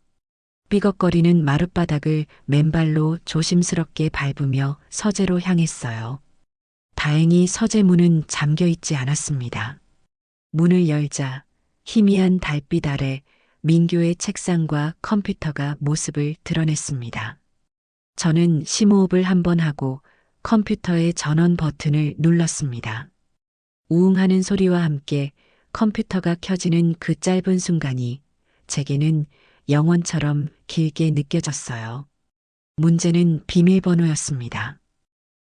삐걱거리는 마룻바닥을 맨발로 조심스럽게 밟으며 서재로 향했어요. 다행히 서재 문은 잠겨 있지 않았습니다. 문을 열자 희미한 달빛 아래 민규의 책상과 컴퓨터가 모습을 드러냈습니다. 저는 심호흡을 한번 하고 컴퓨터의 전원 버튼을 눌렀습니다. 우웅하는 소리와 함께 컴퓨터가 켜지는 그 짧은 순간이 제게는 영원처럼 길게 느껴졌어요. 문제는 비밀번호였습니다.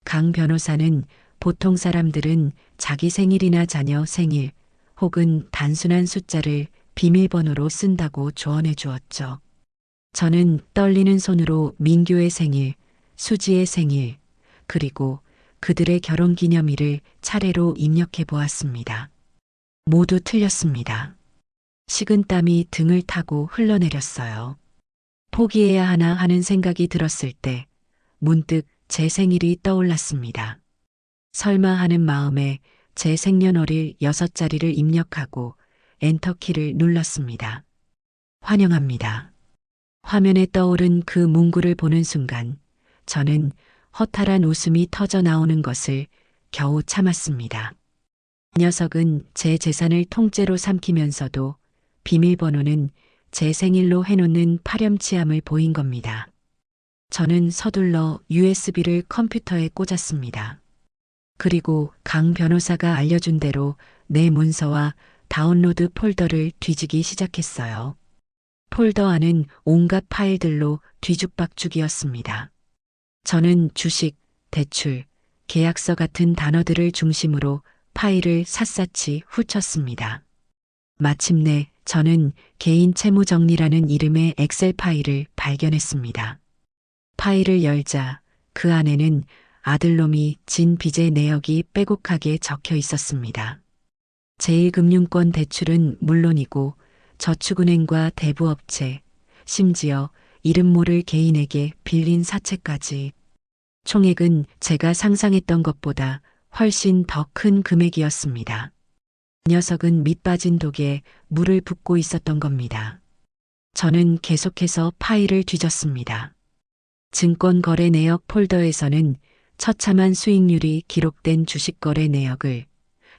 강 변호사는 보통 사람들은 자기 생일이나 자녀 생일 혹은 단순한 숫자를 비밀번호로 쓴다고 조언해 주었죠. 저는 떨리는 손으로 민규의 생일, 수지의 생일, 그리고 그들의 결혼 기념일을 차례로 입력해 보았습니다. 모두 틀렸습니다. 식은땀이 등을 타고 흘러내렸어요. 포기해야 하나 하는 생각이 들었을 때 문득 제 생일이 떠올랐습니다. 설마 하는 마음에 제 생년월일 6자리를 입력하고 엔터키를 눌렀습니다. 환영합니다. 화면에 떠오른 그 문구를 보는 순간 저는 허탈한 웃음이 터져 나오는 것을 겨우 참았습니다. 녀석은 제 재산을 통째로 삼키면서도 비밀번호는 제 생일로 해놓는 파렴치함을 보인 겁니다. 저는 서둘러 USB를 컴퓨터에 꽂았습니다. 그리고 강 변호사가 알려준 대로 내 문서와 다운로드 폴더를 뒤지기 시작했어요. 폴더 안은 온갖 파일들로 뒤죽박죽이었습니다. 저는 주식, 대출, 계약서 같은 단어들을 중심으로 파일을 샅샅이 훑었습니다. 마침내 저는 개인 채무 정리라는 이름의 엑셀 파일을 발견했습니다. 파일을 열자 그 안에는 아들놈이 진 빚의 내역이 빼곡하게 적혀 있었습니다. 제1금융권 대출은 물론이고 저축은행과 대부업체, 심지어 이름 모를 개인에게 빌린 사채까지. 총액은 제가 상상했던 것보다 훨씬 더 큰 금액이었습니다. 녀석은 밑빠진 독에 물을 붓고 있었던 겁니다. 저는 계속해서 파일을 뒤졌습니다. 증권거래 내역 폴더에서는 처참한 수익률이 기록된 주식거래 내역을,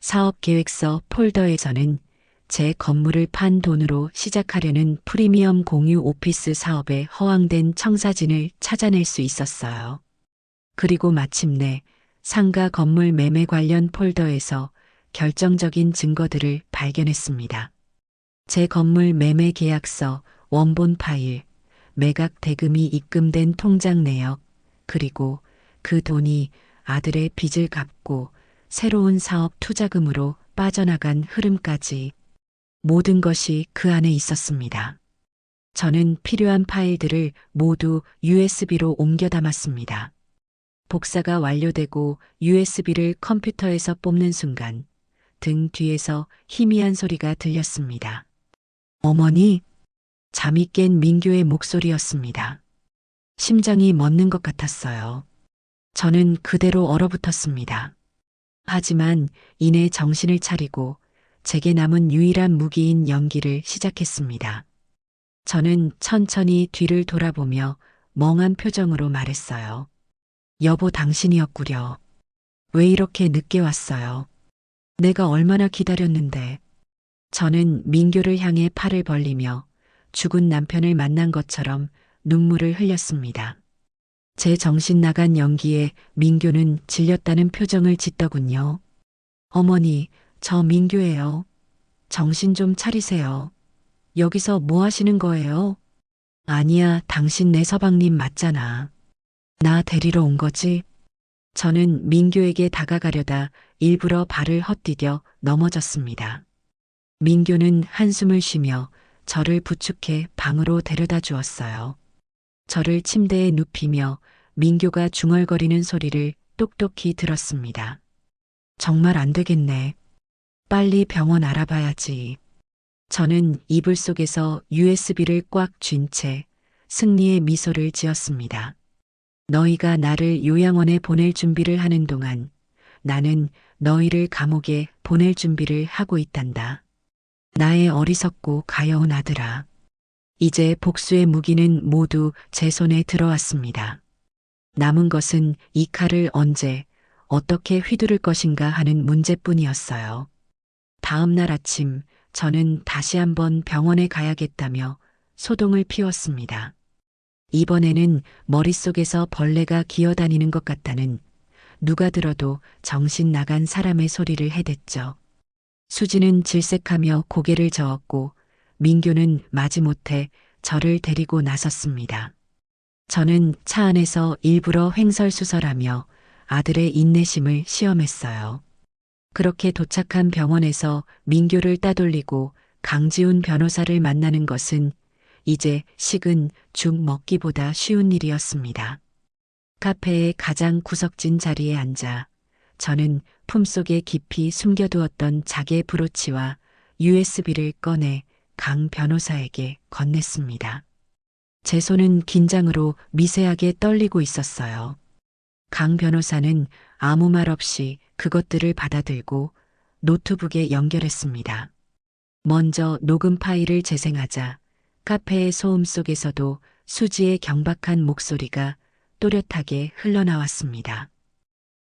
사업계획서 폴더에서는 제 건물을 판 돈으로 시작하려는 프리미엄 공유 오피스 사업에 허황된 청사진을 찾아낼 수 있었어요. 그리고 마침내 상가 건물 매매 관련 폴더에서 결정적인 증거들을 발견했습니다. 제 건물 매매 계약서, 원본 파일, 매각 대금이 입금된 통장 내역, 그리고 그 돈이 아들의 빚을 갚고 새로운 사업 투자금으로 빠져나간 흐름까지 모든 것이 그 안에 있었습니다. 저는 필요한 파일들을 모두 USB로 옮겨 담았습니다. 복사가 완료되고 USB를 컴퓨터에서 뽑는 순간 등 뒤에서 희미한 소리가 들렸습니다. 어머니, 잠이 깬 민규의 목소리였습니다. 심장이 멎는 것 같았어요. 저는 그대로 얼어붙었습니다. 하지만 이내 정신을 차리고 제게 남은 유일한 무기인 연기를 시작했습니다. 저는 천천히 뒤를 돌아보며 멍한 표정으로 말했어요. 여보, 당신이었구려. 왜 이렇게 늦게 왔어요? 내가 얼마나 기다렸는데. 저는 민규를 향해 팔을 벌리며 죽은 남편을 만난 것처럼 눈물을 흘렸습니다. 제 정신 나간 연기에 민규는 질렸다는 표정을 짓더군요. 어머니, 저 민규예요. 정신 좀 차리세요. 여기서 뭐 하시는 거예요? 아니야, 당신 내 서방님 맞잖아. 나 데리러 온 거지? 저는 민규에게 다가가려다 일부러 발을 헛디뎌 넘어졌습니다. 민규는 한숨을 쉬며 저를 부축해 방으로 데려다 주었어요. 저를 침대에 눕히며 민규가 중얼거리는 소리를 똑똑히 들었습니다. 정말 안 되겠네. 빨리 병원 알아봐야지. 저는 이불 속에서 USB를 꽉 쥔 채 승리의 미소를 지었습니다. 너희가 나를 요양원에 보낼 준비를 하는 동안 나는 너희를 감옥에 보낼 준비를 하고 있단다. 나의 어리석고 가여운 아들아. 이제 복수의 무기는 모두 제 손에 들어왔습니다. 남은 것은 이 칼을 언제, 어떻게 휘두를 것인가 하는 문제뿐이었어요. 다음 날 아침 저는 다시 한번 병원에 가야겠다며 소동을 피웠습니다. 이번에는 머릿속에서 벌레가 기어다니는 것 같다는 누가 들어도 정신 나간 사람의 소리를 해댔죠. 수지는 질색하며 고개를 저었고 민규는 마지못해 저를 데리고 나섰습니다. 저는 차 안에서 일부러 횡설수설하며 아들의 인내심을 시험했어요. 그렇게 도착한 병원에서 민규를 따돌리고 강지훈 변호사를 만나는 것은 이제 식은 죽 먹기보다 쉬운 일이었습니다. 카페의 가장 구석진 자리에 앉아 저는 품속에 깊이 숨겨두었던 자개 브로치와 USB를 꺼내 강 변호사에게 건넸습니다. 제 손은 긴장으로 미세하게 떨리고 있었어요. 강 변호사는 아무 말 없이 그것들을 받아들고 노트북에 연결했습니다. 먼저 녹음 파일을 재생하자 카페의 소음 속에서도 수지의 경박한 목소리가 또렷하게 흘러나왔습니다.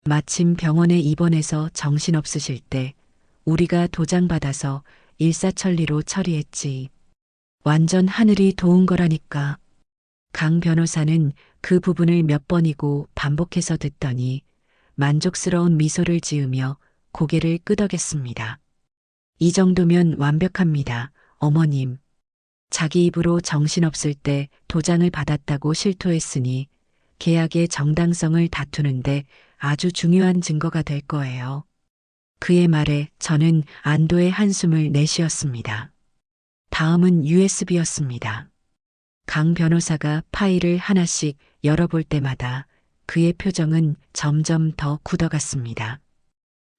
마침 병원에 입원해서 정신없으실 때 우리가 도장받아서 일사천리로 처리했지. 완전 하늘이 도운 거라니까. 강 변호사는 그 부분을 몇 번이고 반복해서 듣더니 만족스러운 미소를 지으며 고개를 끄덕였습니다. 이 정도면 완벽합니다, 어머님. 자기 입으로 정신없을 때 도장을 받았다고 실토했으니 계약의 정당성을 다투는데 아주 중요한 증거가 될 거예요. 그의 말에 저는 안도의 한숨을 내쉬었습니다. 다음은 USB였습니다. 강 변호사가 파일을 하나씩 열어볼 때마다 그의 표정은 점점 더 굳어갔습니다.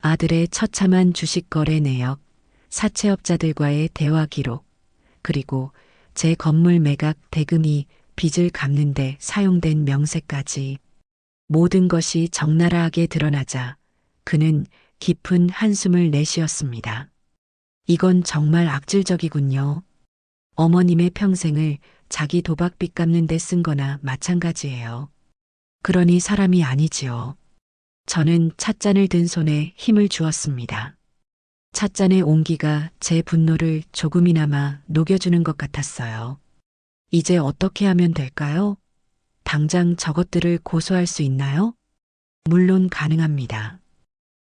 아들의 처참한 주식 거래 내역, 사채업자들과의 대화 기록, 그리고 제 건물 매각 대금이 빚을 갚는데 사용된 명세까지 모든 것이 적나라하게 드러나자 그는 깊은 한숨을 내쉬었습니다. 이건 정말 악질적이군요. 어머님의 평생을 자기 도박빚 갚는 데 쓴 거나 마찬가지예요. 그러니 사람이 아니지요. 저는 찻잔을 든 손에 힘을 주었습니다. 찻잔의 온기가 제 분노를 조금이나마 녹여주는 것 같았어요. 이제 어떻게 하면 될까요? 당장 저것들을 고소할 수 있나요? 물론 가능합니다.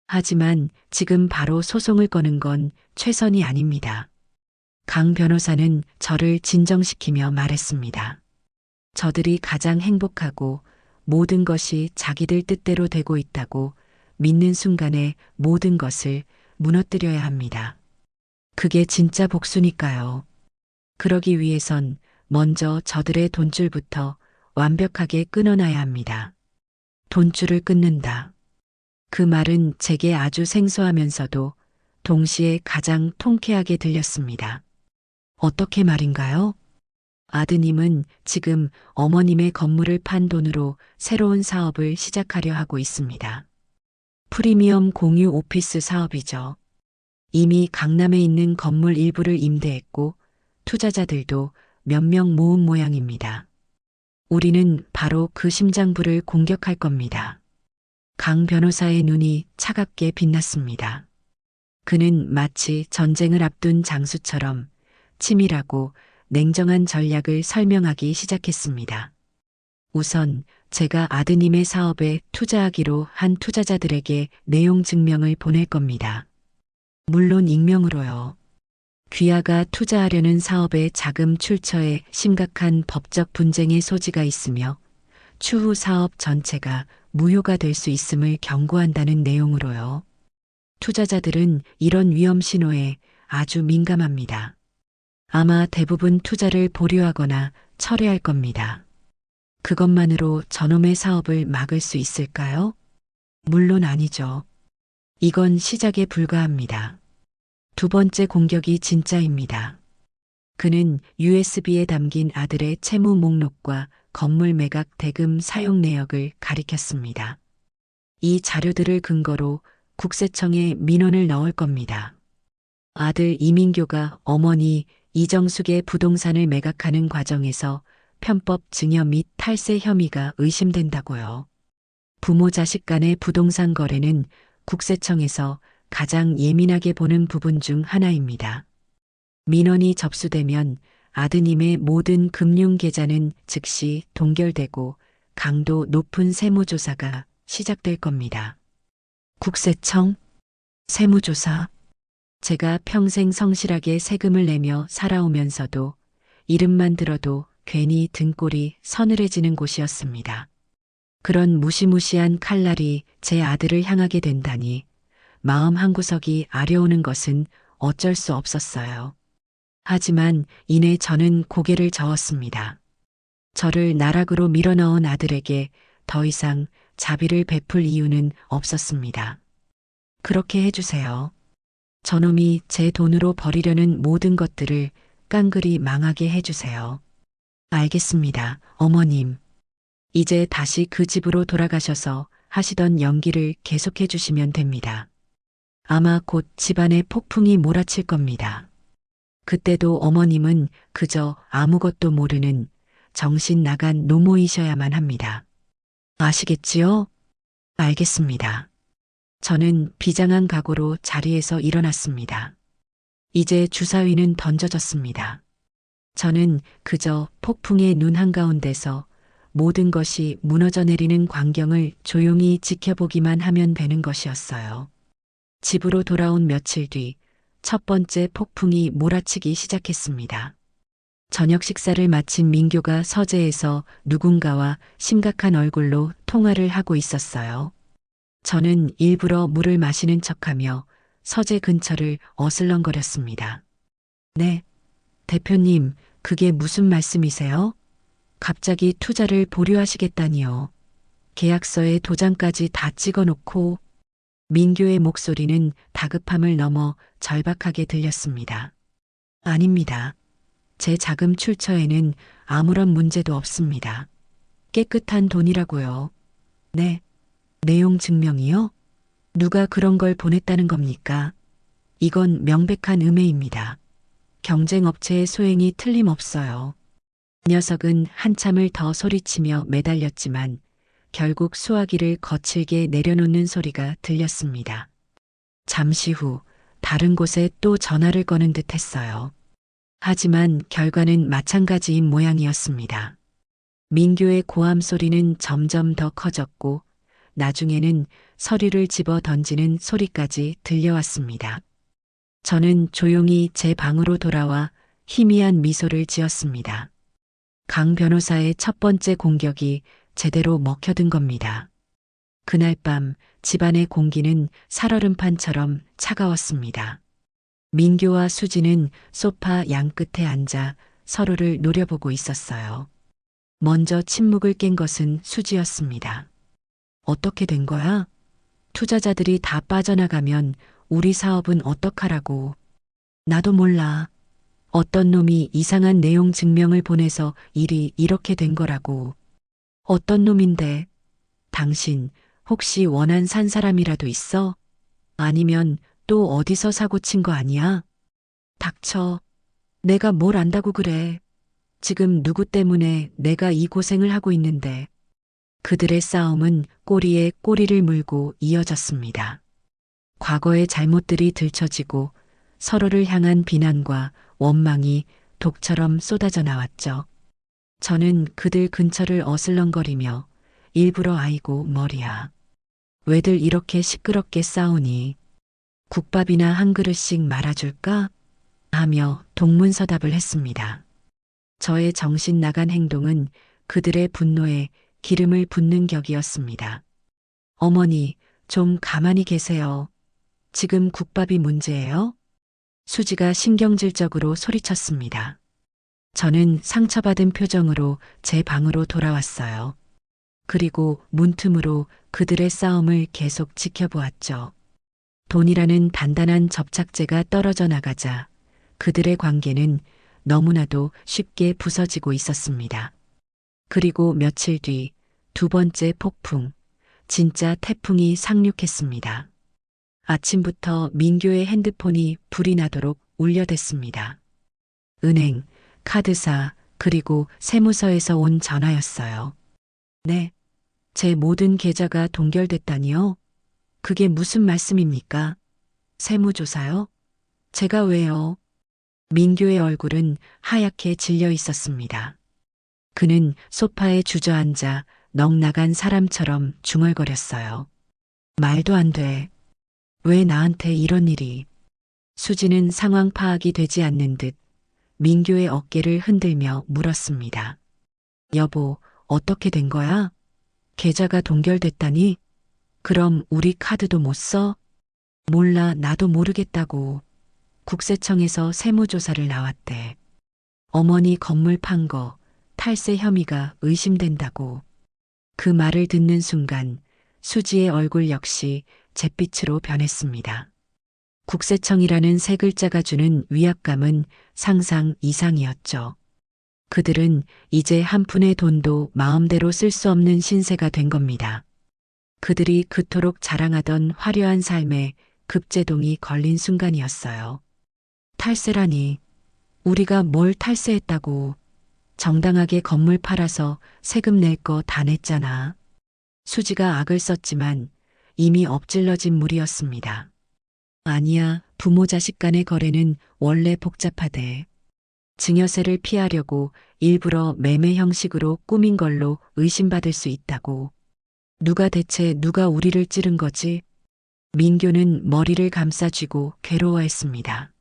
하지만 지금 바로 소송을 거는 건 최선이 아닙니다. 강 변호사는 저를 진정시키며 말했습니다. 저들이 가장 행복하고 모든 것이 자기들 뜻대로 되고 있다고 믿는 순간에 모든 것을 무너뜨려야 합니다. 그게 진짜 복수니까요. 그러기 위해선 먼저 저들의 돈줄부터 완벽하게 끊어놔야 합니다. 돈줄을 끊는다. 그 말은 제게 아주 생소하면서도 동시에 가장 통쾌하게 들렸습니다. 어떻게 말인가요? 아드님은 지금 어머님의 건물을 판 돈으로 새로운 사업을 시작하려 하고 있습니다. 프리미엄 공유 오피스 사업이죠. 이미 강남에 있는 건물 일부를 임대했고 투자자들도 몇 명 모은 모양입니다. 우리는 바로 그 심장부를 공격할 겁니다. 강 변호사의 눈이 차갑게 빛났습니다. 그는 마치 전쟁을 앞둔 장수처럼 치밀하고 냉정한 전략을 설명하기 시작했습니다. 우선 제가 아드님의 사업에 투자하기로 한 투자자들에게 내용 증명을 보낼 겁니다. 물론 익명으로요. 귀하가 투자하려는 사업의 자금 출처에 심각한 법적 분쟁의 소지가 있으며 추후 사업 전체가 무효가 될 수 있음을 경고한다는 내용으로요. 투자자들은 이런 위험 신호에 아주 민감합니다. 아마 대부분 투자를 보류하거나 철회할 겁니다. 그것만으로 저놈의 사업을 막을 수 있을까요? 물론 아니죠. 이건 시작에 불과합니다. 두 번째 공격이 진짜입니다. 그는 USB에 담긴 아들의 채무 목록과 건물 매각 대금 사용 내역을 가리켰습니다. 이 자료들을 근거로 국세청에 민원을 넣을 겁니다. 아들 이민교가 어머니 이정숙의 부동산을 매각하는 과정에서 편법 증여 및 탈세 혐의가 의심된다고요. 부모 자식 간의 부동산 거래는 국세청에서 가장 예민하게 보는 부분 중 하나입니다. 민원이 접수되면 아드님의 모든 금융 계좌는 즉시 동결되고 강도 높은 세무조사가 시작될 겁니다. 국세청? 세무조사? 제가 평생 성실하게 세금을 내며 살아오면서도 이름만 들어도 괜히 등골이 서늘해지는 곳이었습니다. 그런 무시무시한 칼날이 제 아들을 향하게 된다니 마음 한구석이 아려오는 것은 어쩔 수 없었어요. 하지만 이내 저는 고개를 저었습니다. 저를 나락으로 밀어넣은 아들에게 더 이상 자비를 베풀 이유는 없었습니다. 그렇게 해주세요. 저놈이 제 돈으로 버리려는 모든 것들을 깡그리 망하게 해주세요. 알겠습니다, 어머님. 이제 다시 그 집으로 돌아가셔서 하시던 연기를 계속해 주시면 됩니다. 아마 곧 집안에 폭풍이 몰아칠 겁니다. 그때도 어머님은 그저 아무것도 모르는 정신 나간 노모이셔야만 합니다. 아시겠지요? 알겠습니다. 저는 비장한 각오로 자리에서 일어났습니다. 이제 주사위는 던져졌습니다. 저는 그저 폭풍의 눈 한가운데서 모든 것이 무너져 내리는 광경을 조용히 지켜보기만 하면 되는 것이었어요. 집으로 돌아온 며칠 뒤 첫 번째 폭풍이 몰아치기 시작했습니다. 저녁 식사를 마친 민교가 서재에서 누군가와 심각한 얼굴로 통화를 하고 있었어요. 저는 일부러 물을 마시는 척하며 서재 근처를 어슬렁거렸습니다. 네, 대표님, 그게 무슨 말씀이세요? 갑자기 투자를 보류하시겠다니요. 계약서에 도장까지 다 찍어놓고. 민교의 목소리는 다급함을 넘어 절박하게 들렸습니다. 아닙니다. 제 자금 출처에는 아무런 문제도 없습니다. 깨끗한 돈이라고요. 네. 내용 증명이요? 누가 그런 걸 보냈다는 겁니까? 이건 명백한 음해입니다. 경쟁업체의 소행이 틀림없어요. 녀석은 한참을 더 소리치며 매달렸지만 결국 수화기를 거칠게 내려놓는 소리가 들렸습니다. 잠시 후 다른 곳에 또 전화를 거는 듯 했어요. 하지만 결과는 마찬가지인 모양이었습니다. 민교의 고함 소리는 점점 더 커졌고 나중에는 서류를 집어 던지는 소리까지 들려왔습니다. 저는 조용히 제 방으로 돌아와 희미한 미소를 지었습니다. 강 변호사의 첫 번째 공격이 제대로 먹혀든 겁니다. 그날 밤 집안의 공기는 살얼음판처럼 차가웠습니다. 민교와 수지는 소파 양끝에 앉아 서로를 노려보고 있었어요. 먼저 침묵을 깬 것은 수지였습니다. 어떻게 된 거야? 투자자들이 다 빠져나가면 우리 사업은 어떡하라고. 나도 몰라. 어떤 놈이 이상한 내용 증명을 보내서 일이 이렇게 된 거라고. 어떤 놈인데? 당신 혹시 원한 산 사람이라도 있어? 아니면 또 어디서 사고 친 거 아니야? 닥쳐. 내가 뭘 안다고 그래. 지금 누구 때문에 내가 이 고생을 하고 있는데. 그들의 싸움은 꼬리에 꼬리를 물고 이어졌습니다. 과거의 잘못들이 들춰지고 서로를 향한 비난과 원망이 독처럼 쏟아져 나왔죠. 저는 그들 근처를 어슬렁거리며 일부러 아이고 머리야. 왜들 이렇게 시끄럽게 싸우니? 국밥이나 한 그릇씩 말아줄까? 하며 동문서답을 했습니다. 저의 정신 나간 행동은 그들의 분노에 기름을 붓는 격이었습니다. 어머니, 좀 가만히 계세요. 지금 국밥이 문제예요? 수지가 신경질적으로 소리쳤습니다. 저는 상처받은 표정으로 제 방으로 돌아왔어요. 그리고 문틈으로 그들의 싸움을 계속 지켜보았죠. 돈이라는 단단한 접착제가 떨어져 나가자 그들의 관계는 너무나도 쉽게 부서지고 있었습니다. 그리고 며칠 뒤 두 번째 폭풍, 진짜 태풍이 상륙했습니다. 아침부터 민교의 핸드폰이 불이 나도록 울려댔습니다. 은행, 카드사, 그리고 세무서에서 온 전화였어요. 네, 제 모든 계좌가 동결됐다니요? 그게 무슨 말씀입니까? 세무조사요? 제가 왜요? 민교의 얼굴은 하얗게 질려 있었습니다. 그는 소파에 주저앉아 넋 나간 사람처럼 중얼거렸어요. 말도 안 돼. 왜 나한테 이런 일이? 수지는 상황 파악이 되지 않는 듯 민교의 어깨를 흔들며 물었습니다. 여보, 어떻게 된 거야? 계좌가 동결됐다니? 그럼 우리 카드도 못 써? 몰라, 나도 모르겠다고. 국세청에서 세무조사를 나왔대. 어머니 건물 판 거, 탈세 혐의가 의심된다고. 그 말을 듣는 순간 수지의 얼굴 역시 잿빛으로 변했습니다. 국세청이라는 세 글자가 주는 위압감은 상상 이상이었죠. 그들은 이제 한 푼의 돈도 마음대로 쓸 수 없는 신세가 된 겁니다. 그들이 그토록 자랑하던 화려한 삶에 급제동이 걸린 순간이었어요. 탈세라니. 우리가 뭘 탈세했다고. 정당하게 건물 팔아서 세금 낼 거 다 냈잖아. 수지가 악을 썼지만 이미 엎질러진 물이었습니다. 아니야, 부모 자식 간의 거래는 원래 복잡하대. 증여세를 피하려고 일부러 매매 형식으로 꾸민 걸로 의심받을 수 있다고. 누가 우리를 찌른 거지? 민교는 머리를 감싸쥐고 괴로워했습니다.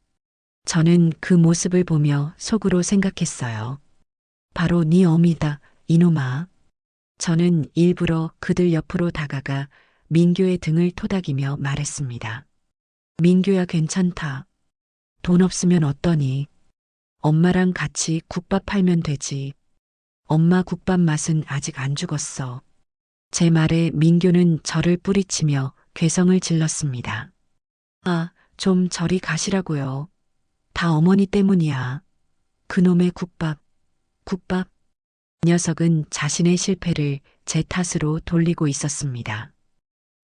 저는 그 모습을 보며 속으로 생각했어요. 바로 네 어미다, 이놈아. 저는 일부러 그들 옆으로 다가가 민규의 등을 토닥이며 말했습니다. 민규야 괜찮다. 돈 없으면 어떠니? 엄마랑 같이 국밥 팔면 되지. 엄마 국밥 맛은 아직 안 죽었어. 제 말에 민규는 저를 뿌리치며 괴성을 질렀습니다. 아, 좀 저리 가시라고요. 다 어머니 때문이야. 그놈의 국밥, 국밥. 녀석은 자신의 실패를 제 탓으로 돌리고 있었습니다.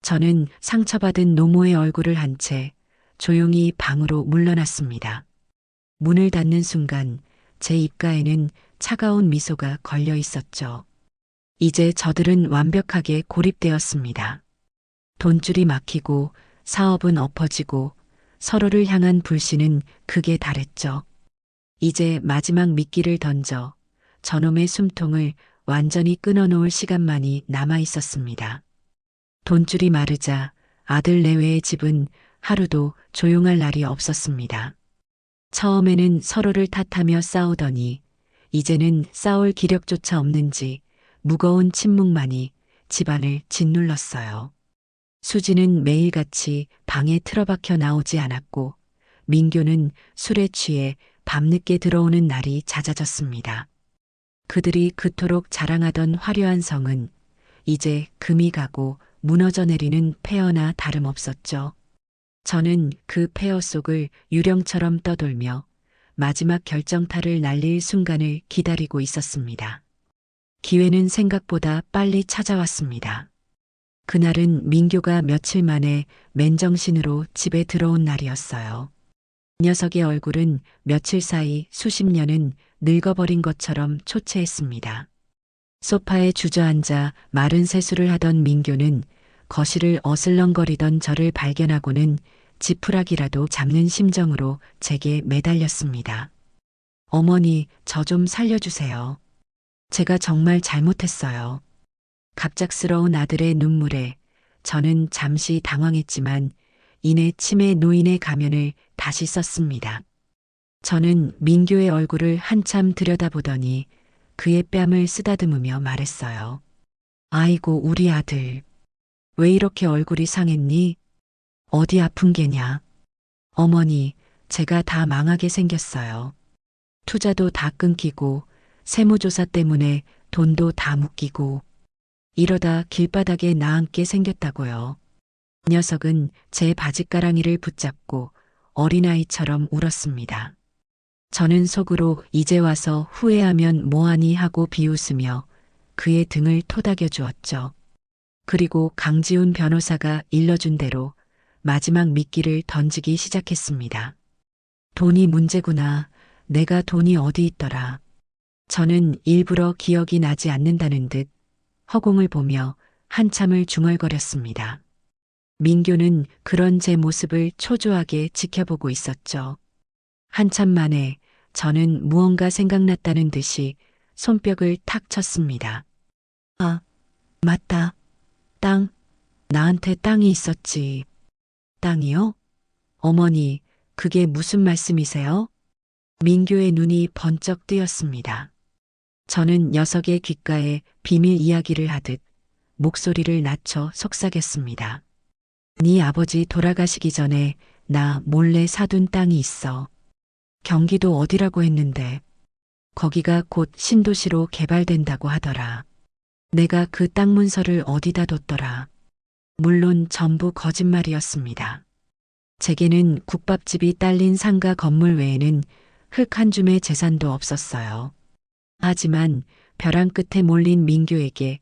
저는 상처받은 노모의 얼굴을 한 채 조용히 방으로 물러났습니다. 문을 닫는 순간 제 입가에는 차가운 미소가 걸려 있었죠. 이제 저들은 완벽하게 고립되었습니다. 돈줄이 막히고 사업은 엎어지고 서로를 향한 불신은 극에 달했죠. 이제 마지막 미끼를 던져 저놈의 숨통을 완전히 끊어놓을 시간만이 남아 있었습니다. 돈줄이 마르자 아들 내외의 집은 하루도 조용할 날이 없었습니다. 처음에는 서로를 탓하며 싸우더니 이제는 싸울 기력조차 없는지 무거운 침묵만이 집안을 짓눌렀어요. 수지는 매일같이 방에 틀어박혀 나오지 않았고 민규는 술에 취해 밤늦게 들어오는 날이 잦아졌습니다. 그들이 그토록 자랑하던 화려한 성은 이제 금이 가고 무너져 내리는 폐허나 다름없었죠. 저는 그 폐허 속을 유령처럼 떠돌며 마지막 결정타를 날릴 순간을 기다리고 있었습니다. 기회는 생각보다 빨리 찾아왔습니다. 그날은 민규가 며칠 만에 맨정신으로 집에 들어온 날이었어요. 녀석의 얼굴은 며칠 사이 수십 년은 늙어버린 것처럼 초췌했습니다. 소파에 주저앉아 마른 세수를 하던 민규는 거실을 어슬렁거리던 저를 발견하고는 지푸라기라도 잡는 심정으로 제게 매달렸습니다. 어머니, 저 좀 살려주세요. 제가 정말 잘못했어요. 갑작스러운 아들의 눈물에 저는 잠시 당황했지만 이내 치매 노인의 가면을 다시 썼습니다. 저는 민규의 얼굴을 한참 들여다보더니 그의 뺨을 쓰다듬으며 말했어요. 아이고, 우리 아들. 왜 이렇게 얼굴이 상했니? 어디 아픈 게냐? 어머니, 제가 다 망하게 생겼어요. 투자도 다 끊기고 세무조사 때문에 돈도 다 묶이고 이러다 길바닥에 나앉게 생겼다고요. 녀석은 제 바짓가랑이를 붙잡고 어린아이처럼 울었습니다. 저는 속으로 이제 와서 후회하면 뭐하니 하고 비웃으며 그의 등을 토닥여 주었죠. 그리고 강지훈 변호사가 일러준 대로 마지막 미끼를 던지기 시작했습니다. 돈이 문제구나. 내가 돈이 어디 있더라. 저는 일부러 기억이 나지 않는다는 듯 허공을 보며 한참을 중얼거렸습니다. 민규는 그런 제 모습을 초조하게 지켜보고 있었죠. 한참 만에 저는 무언가 생각났다는 듯이 손뼉을 탁 쳤습니다. 아, 맞다. 땅. 나한테 땅이 있었지. 땅이요? 어머니, 그게 무슨 말씀이세요? 민규의 눈이 번쩍 뜨였습니다. 저는 녀석의 귓가에 비밀 이야기를 하듯 목소리를 낮춰 속삭였습니다. 네 아버지 돌아가시기 전에 나 몰래 사둔 땅이 있어. 경기도 어디라고 했는데 거기가 곧 신도시로 개발된다고 하더라. 내가 그 땅 문서를 어디다 뒀더라. 물론 전부 거짓말이었습니다. 제게는 국밥집이 딸린 상가 건물 외에는 흙 한 줌의 재산도 없었어요. 하지만 벼랑 끝에 몰린 민규에게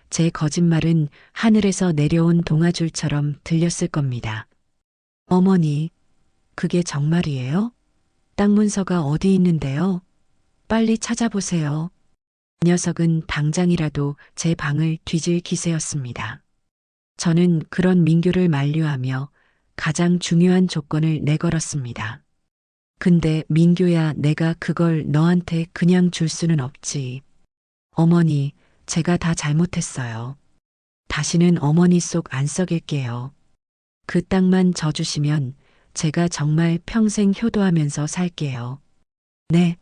제 거짓말은 하늘에서 내려온 동아줄처럼 들렸을 겁니다. 어머니, 그게 정말이에요? 땅 문서가 어디 있는데요? 빨리 찾아보세요. 녀석은 당장이라도 제 방을 뒤질 기세였습니다. 저는 그런 민규를 만류하며 가장 중요한 조건을 내걸었습니다. 근데 민규야, 내가 그걸 너한테 그냥 줄 수는 없지. 어머니, 제가 다 잘못했어요. 다시는 어머니 속 안 썩일게요. 그 땅만 져주시면 제가 정말 평생 효도하면서 살게요. 네.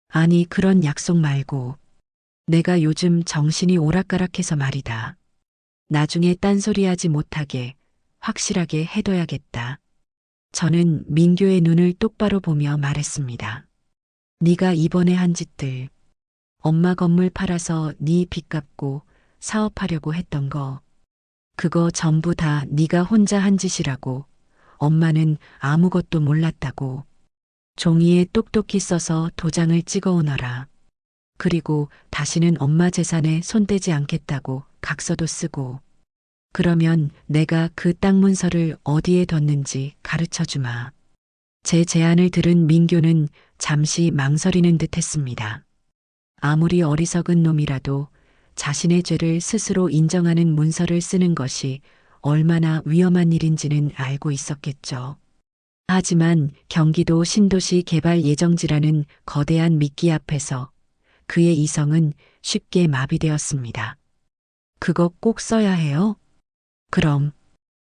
아니, 그런 약속 말고. 내가 요즘 정신이 오락가락해서 말이다. 나중에 딴소리하지 못하게 확실하게 해둬야겠다. 저는 민규의 눈을 똑바로 보며 말했습니다. 네가 이번에 한 짓들, 엄마 건물 팔아서 네 빚 갚고 사업하려고 했던 거, 그거 전부 다 네가 혼자 한 짓이라고. 엄마는 아무것도 몰랐다고. 종이에 똑똑히 써서 도장을 찍어 오너라. 그리고 다시는 엄마 재산에 손대지 않겠다고 각서도 쓰고. 그러면 내가 그 땅 문서를 어디에 뒀는지 가르쳐 주마. 제 제안을 들은 민규는 잠시 망설이는 듯 했습니다. 아무리 어리석은 놈이라도 자신의 죄를 스스로 인정하는 문서를 쓰는 것이 얼마나 위험한 일인지는 알고 있었겠죠. 하지만 경기도 신도시 개발 예정지라는 거대한 미끼 앞에서 그의 이성은 쉽게 마비되었습니다. 그거 꼭 써야 해요? 그럼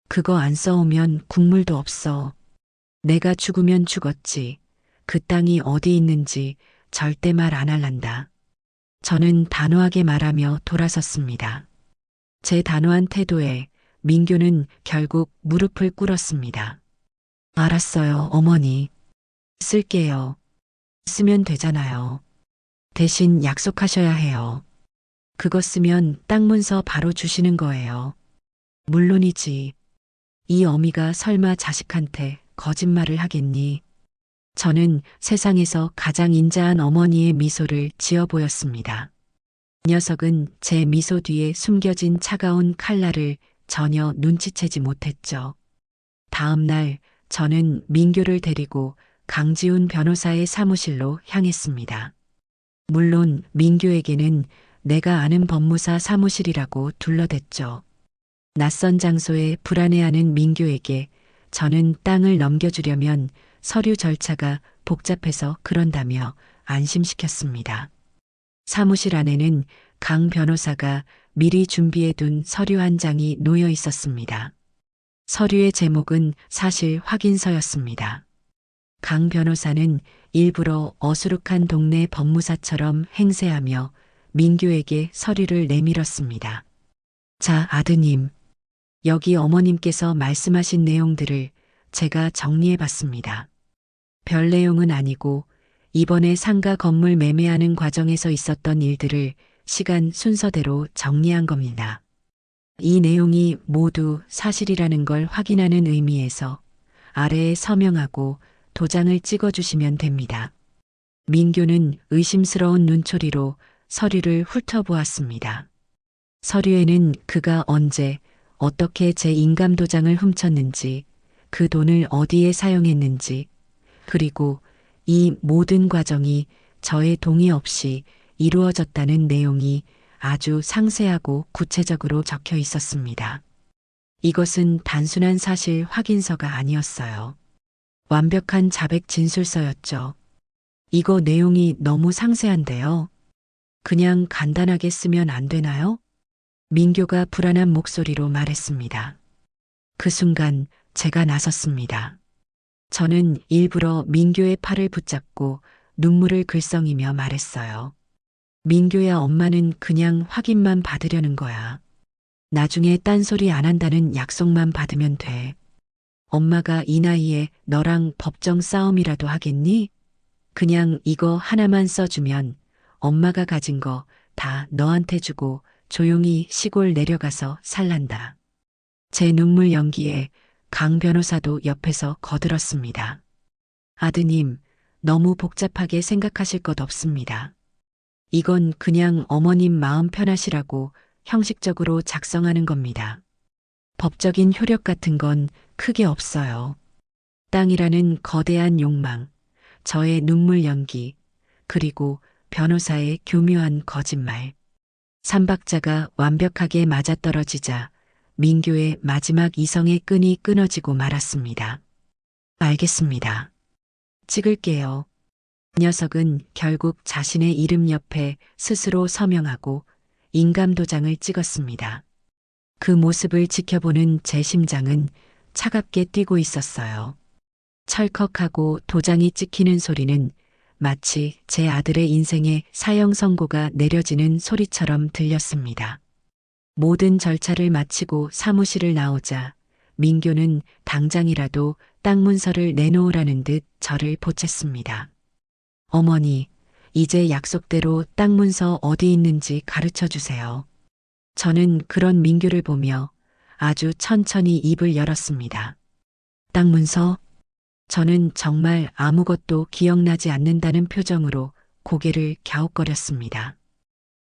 그거 안 써오면 국물도 없어. 내가 죽으면 죽었지. 그 땅이 어디 있는지 절대 말 안 할란다. 저는 단호하게 말하며 돌아섰습니다. 제 단호한 태도에 민규는 결국 무릎을 꿇었습니다. 알았어요, 어머니. 쓸게요. 쓰면 되잖아요. 대신 약속하셔야 해요. 그거 쓰면 땅 문서 바로 주시는 거예요. 물론이지. 이 어미가 설마 자식한테 거짓말을 하겠니? 저는 세상에서 가장 인자한 어머니의 미소를 지어 보였습니다. 녀석은 제 미소 뒤에 숨겨진 차가운 칼날을 전혀 눈치채지 못했죠. 다음 날 저는 민규를 데리고 강지훈 변호사의 사무실로 향했습니다. 물론 민규에게는 내가 아는 법무사 사무실이라고 둘러댔죠. 낯선 장소에 불안해하는 민규에게 저는 땅을 넘겨주려면 서류 절차가 복잡해서 그런다며 안심시켰습니다. 사무실 안에는 강 변호사가 미리 준비해둔 서류 한 장이 놓여 있었습니다. 서류의 제목은 사실 확인서였습니다. 강 변호사는 일부러 어수룩한 동네 법무사처럼 행세하며 민규에게 서류를 내밀었습니다. 자, 아드님. 여기 어머님께서 말씀하신 내용들을 제가 정리해 봤습니다. 별 내용은 아니고 이번에 상가 건물 매매하는 과정에서 있었던 일들을 시간 순서대로 정리한 겁니다. 이 내용이 모두 사실이라는 걸 확인하는 의미에서 아래에 서명하고 도장을 찍어주시면 됩니다. 민규는 의심스러운 눈초리로 서류를 훑어보았습니다. 서류에는 그가 언제 어떻게 제 인감도장을 훔쳤는지, 그 돈을 어디에 사용했는지, 그리고 이 모든 과정이 저의 동의 없이 이루어졌다는 내용이 아주 상세하고 구체적으로 적혀 있었습니다. 이것은 단순한 사실 확인서가 아니었어요. 완벽한 자백 진술서였죠. 이거 내용이 너무 상세한데요. 그냥 간단하게 쓰면 안 되나요? 민규가 불안한 목소리로 말했습니다. 그 순간 제가 나섰습니다. 저는 일부러 민규의 팔을 붙잡고 눈물을 글썽이며 말했어요. 민규야, 엄마는 그냥 확인만 받으려는 거야. 나중에 딴소리 안 한다는 약속만 받으면 돼. 엄마가 이 나이에 너랑 법정 싸움이라도 하겠니? 그냥 이거 하나만 써주면 엄마가 가진 거 다 너한테 주고 조용히 시골 내려가서 살란다. 제 눈물 연기에 강 변호사도 옆에서 거들었습니다. 아드님, 너무 복잡하게 생각하실 것 없습니다. 이건 그냥 어머님 마음 편하시라고 형식적으로 작성하는 겁니다. 법적인 효력 같은 건 크게 없어요. 땅이라는 거대한 욕망, 저의 눈물 연기, 그리고 변호사의 교묘한 거짓말. 삼박자가 완벽하게 맞아떨어지자 민규의 마지막 이성의 끈이 끊어지고 말았습니다. 알겠습니다. 찍을게요. 녀석은 결국 자신의 이름 옆에 스스로 서명하고 인감도장을 찍었습니다. 그 모습을 지켜보는 제 심장은 차갑게 뛰고 있었어요. 철컥하고 도장이 찍히는 소리는 마치 제 아들의 인생에 사형 선고가 내려지는 소리처럼 들렸습니다. 모든 절차를 마치고 사무실을 나오자 민교는 당장이라도 땅 문서를 내놓으라는 듯 저를 보챘습니다. 어머니, 이제 약속대로 땅 문서 어디 있는지 가르쳐 주세요. 저는 그런 민교를 보며 아주 천천히 입을 열었습니다. 땅 문서? 저는 정말 아무것도 기억나지 않는다는 표정으로 고개를 갸웃거렸습니다.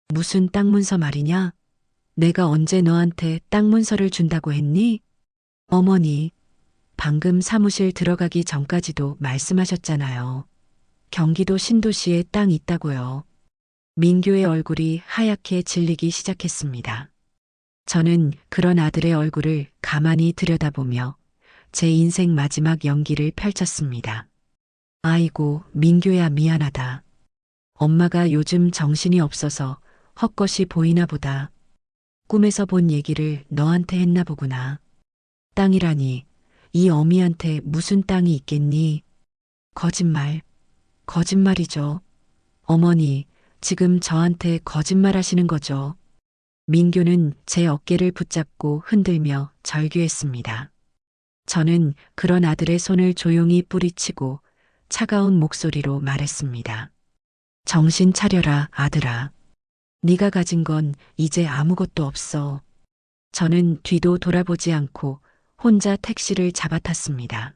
무슨 땅 문서 말이냐? 내가 언제 너한테 땅 문서를 준다고 했니? 어머니, 방금 사무실 들어가기 전까지도 말씀하셨잖아요. 경기도 신도시에 땅 있다고요. 민교의 얼굴이 하얗게 질리기 시작했습니다. 저는 그런 아들의 얼굴을 가만히 들여다보며 제 인생 마지막 연기를 펼쳤습니다. 아이고, 민교야 미안하다. 엄마가 요즘 정신이 없어서 헛것이 보이나 보다. 꿈에서 본 얘기를 너한테 했나 보구나. 땅이라니, 이 어미한테 무슨 땅이 있겠니? 거짓말, 거짓말이죠. 어머니, 지금 저한테 거짓말 하시는 거죠. 민교는 제 어깨를 붙잡고 흔들며 절규했습니다. 저는 그런 아들의 손을 조용히 뿌리치고 차가운 목소리로 말했습니다. 정신 차려라, 아들아. 네가 가진 건 이제 아무것도 없어. 저는 뒤도 돌아보지 않고 혼자 택시를 잡아탔습니다.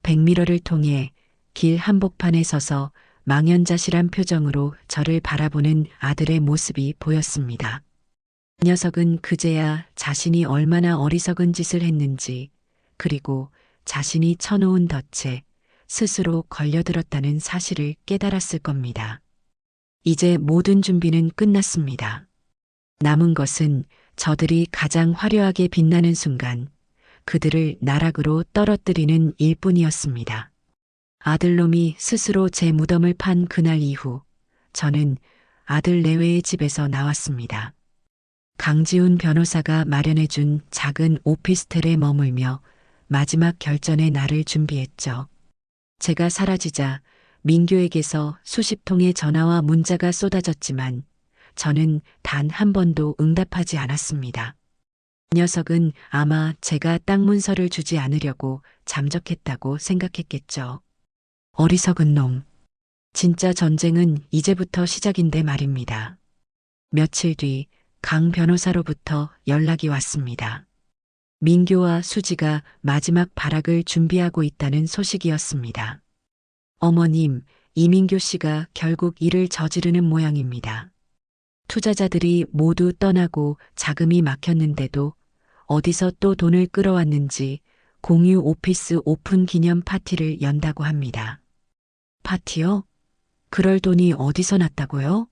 백미러를 통해 길 한복판에 서서 망연자실한 표정으로 저를 바라보는 아들의 모습이 보였습니다. 이 녀석은 그제야 자신이 얼마나 어리석은 짓을 했는지, 그리고 자신이 쳐놓은 덫에 스스로 걸려들었다는 사실을 깨달았을 겁니다. 이제 모든 준비는 끝났습니다. 남은 것은 저들이 가장 화려하게 빛나는 순간 그들을 나락으로 떨어뜨리는 일뿐이었습니다. 아들놈이 스스로 제 무덤을 판 그날 이후 저는 아들 내외의 집에서 나왔습니다. 강지훈 변호사가 마련해준 작은 오피스텔에 머물며 마지막 결전의 날을 준비했죠. 제가 사라지자 민교에게서 수십 통의 전화와 문자가 쏟아졌지만 저는 단 한 번도 응답하지 않았습니다. 이 녀석은 아마 제가 땅 문서를 주지 않으려고 잠적했다고 생각했겠죠. 어리석은 놈. 진짜 전쟁은 이제부터 시작인데 말입니다. 며칠 뒤 강 변호사로부터 연락이 왔습니다. 민교와 수지가 마지막 발악을 준비하고 있다는 소식이었습니다. 어머님, 이민교 씨가 결국 일을 저지르는 모양입니다. 투자자들이 모두 떠나고 자금이 막혔는데도 어디서 또 돈을 끌어왔는지 공유 오피스 오픈 기념 파티를 연다고 합니다. 파티요? 그럴 돈이 어디서 났다고요?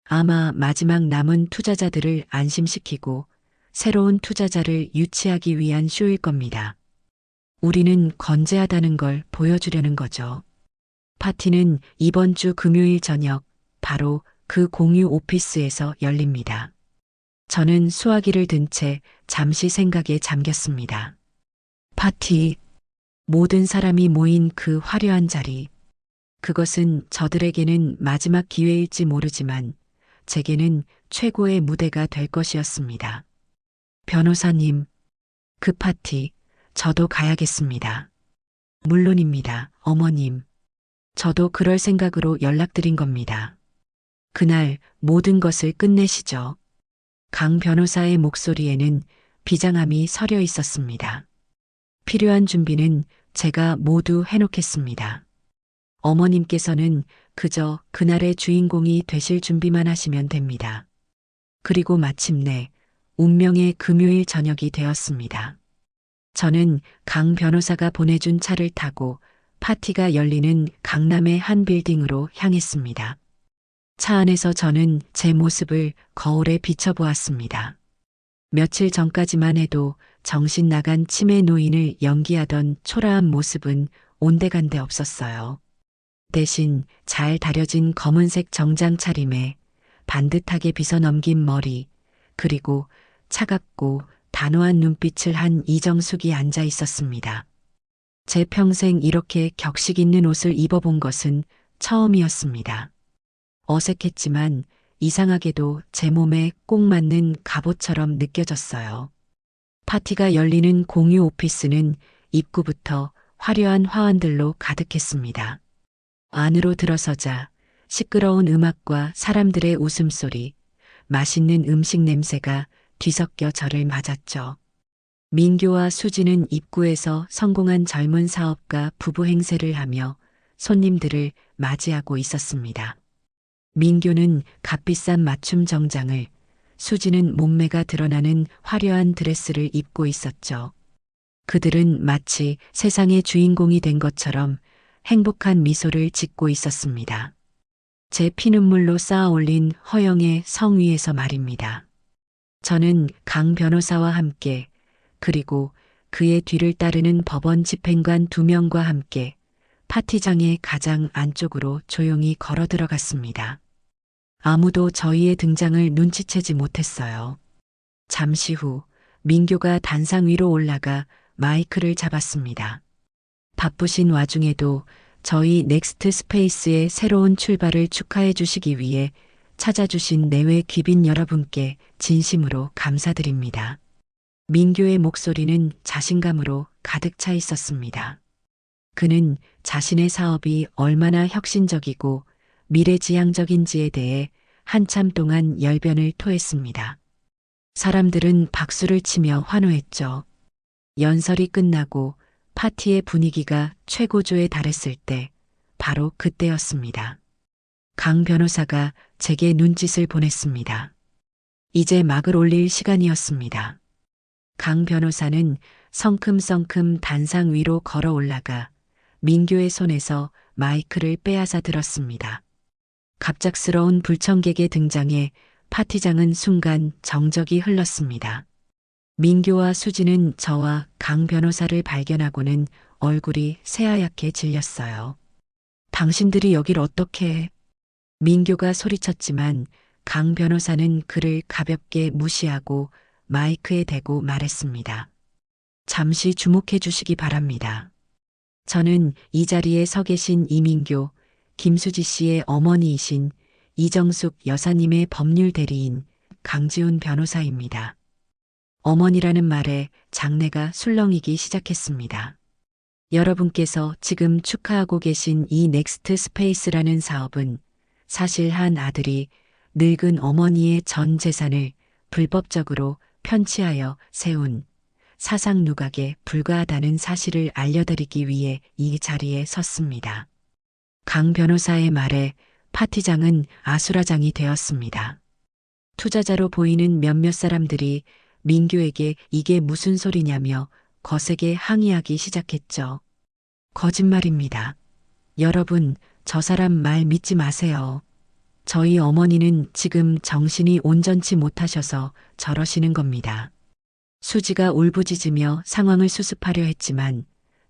아마 마지막 남은 투자자들을 안심시키고 새로운 투자자를 유치하기 위한 쇼일 겁니다. 우리는 건재하다는 걸 보여주려는 거죠. 파티는 이번 주 금요일 저녁 바로 그 공유 오피스에서 열립니다. 저는 수화기를 든 채 잠시 생각에 잠겼습니다. 파티, 모든 사람이 모인 그 화려한 자리. 그것은 저들에게는 마지막 기회일지 모르지만 제게는 최고의 무대가 될 것이었습니다. 변호사님, 그 파티, 저도 가야겠습니다. 물론입니다, 어머님. 저도 그럴 생각으로 연락드린 겁니다. 그날 모든 것을 끝내시죠. 강 변호사의 목소리에는 비장함이 서려 있었습니다. 필요한 준비는 제가 모두 해놓겠습니다. 어머님께서는 그저 그날의 주인공이 되실 준비만 하시면 됩니다. 그리고 마침내 운명의 금요일 저녁이 되었습니다. 저는 강 변호사가 보내준 차를 타고 파티가 열리는 강남의 한 빌딩으로 향했습니다. 차 안에서 저는 제 모습을 거울에 비춰보았습니다. 며칠 전까지만 해도 정신 나간 치매 노인을 연기하던 초라한 모습은 온데간데 없었어요. 대신 잘 다려진 검은색 정장 차림에 반듯하게 빗어넘긴 머리, 그리고 차갑고 단호한 눈빛을 한 이정숙이 앉아 있었습니다. 제 평생 이렇게 격식 있는 옷을 입어본 것은 처음이었습니다. 어색했지만 이상하게도 제 몸에 꼭 맞는 갑옷처럼 느껴졌어요. 파티가 열리는 공유 오피스는 입구부터 화려한 화환들로 가득했습니다. 안으로 들어서자 시끄러운 음악과 사람들의 웃음소리, 맛있는 음식 냄새가 뒤섞여 저를 맞았죠. 민규와 수지는 입구에서 성공한 젊은 사업가 부부 행세를 하며 손님들을 맞이하고 있었습니다. 민규는 값비싼 맞춤 정장을, 수지는 몸매가 드러나는 화려한 드레스를 입고 있었죠. 그들은 마치 세상의 주인공이 된 것처럼 행복한 미소를 짓고 있었습니다. 제 피눈물로 쌓아 올린 허영의 성 위에서 말입니다. 저는 강 변호사와 함께, 그리고 그의 뒤를 따르는 법원 집행관 2명과 함께 파티장의 가장 안쪽으로 조용히 걸어 들어갔습니다. 아무도 저희의 등장을 눈치채지 못했어요. 잠시 후 민규가 단상 위로 올라가 마이크를 잡았습니다. 바쁘신 와중에도 저희 넥스트 스페이스의 새로운 출발을 축하해 주시기 위해 찾아주신 내외 귀빈 여러분께 진심으로 감사드립니다. 민규의 목소리는 자신감으로 가득 차 있었습니다. 그는 자신의 사업이 얼마나 혁신적이고 미래지향적인지에 대해 한참 동안 열변을 토했습니다. 사람들은 박수를 치며 환호했죠. 연설이 끝나고 파티의 분위기가 최고조에 달했을 때 바로 그때였습니다. 강 변호사가 제게 눈짓을 보냈습니다. 이제 막을 올릴 시간이었습니다. 강 변호사는 성큼성큼 단상 위로 걸어 올라가 민규의 손에서 마이크를 빼앗아 들었습니다. 갑작스러운 불청객의 등장에 파티장은 순간 정적이 흘렀습니다. 민규와 수지는 저와 강 변호사를 발견하고는 얼굴이 새하얗게 질렸어요. 당신들이 여길 어떻게 해? 민규가 소리쳤지만 강 변호사는 그를 가볍게 무시하고 마이크에 대고 말했습니다. 잠시 주목해 주시기 바랍니다. 저는 이 자리에 서 계신 이민교, 김수지 씨의 어머니이신 이정숙 여사님의 법률 대리인 강지훈 변호사입니다. 어머니라는 말에 장내가 술렁이기 시작했습니다. 여러분께서 지금 축하하고 계신 이 넥스트 스페이스라는 사업은 사실 한 아들이 늙은 어머니의 전 재산을 불법적으로 편취하여 세운 사상 누각에 불과하다는 사실을 알려드리기 위해 이 자리에 섰습니다. 강 변호사의 말에 파티장은 아수라장이 되었습니다. 투자자로 보이는 몇몇 사람들이 민규에게 이게 무슨 소리냐며 거세게 항의하기 시작했죠. 거짓말입니다. 여러분, 저 사람 말 믿지 마세요. 저희 어머니는 지금 정신이 온전치 못하셔서 저러시는 겁니다. 수지가 울부짖으며 상황을 수습하려 했지만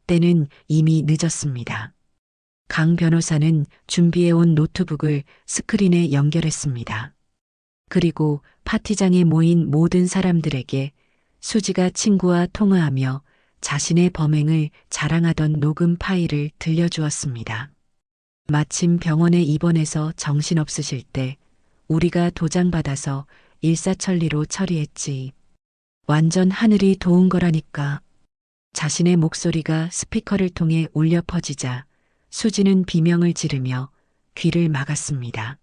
때는 이미 늦었습니다. 강 변호사는 준비해온 노트북을 스크린에 연결했습니다. 그리고 파티장에 모인 모든 사람들에게 수지가 친구와 통화하며 자신의 범행을 자랑하던 녹음 파일을 들려주었습니다. 마침 병원에 입원해서 정신없으실 때 우리가 도장받아서 일사천리로 처리했지. 완전 하늘이 도운 거라니까. 자신의 목소리가 스피커를 통해 울려 퍼지자 수지는 비명을 지르며 귀를 막았습니다.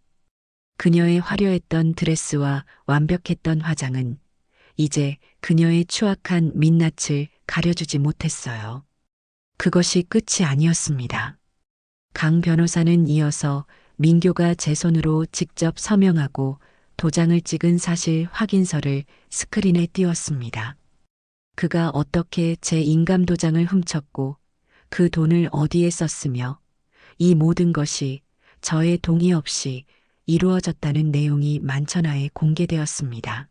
그녀의 화려했던 드레스와 완벽했던 화장은 이제 그녀의 추악한 민낯을 가려주지 못했어요. 그것이 끝이 아니었습니다. 강 변호사는 이어서 민교가 제 손으로 직접 서명하고 도장을 찍은 사실 확인서를 스크린에 띄웠습니다. 그가 어떻게 제 인감 도장을 훔쳤고 그 돈을 어디에 썼으며 이 모든 것이 저의 동의 없이 이루어졌다는 내용이 만천하에 공개되었습니다.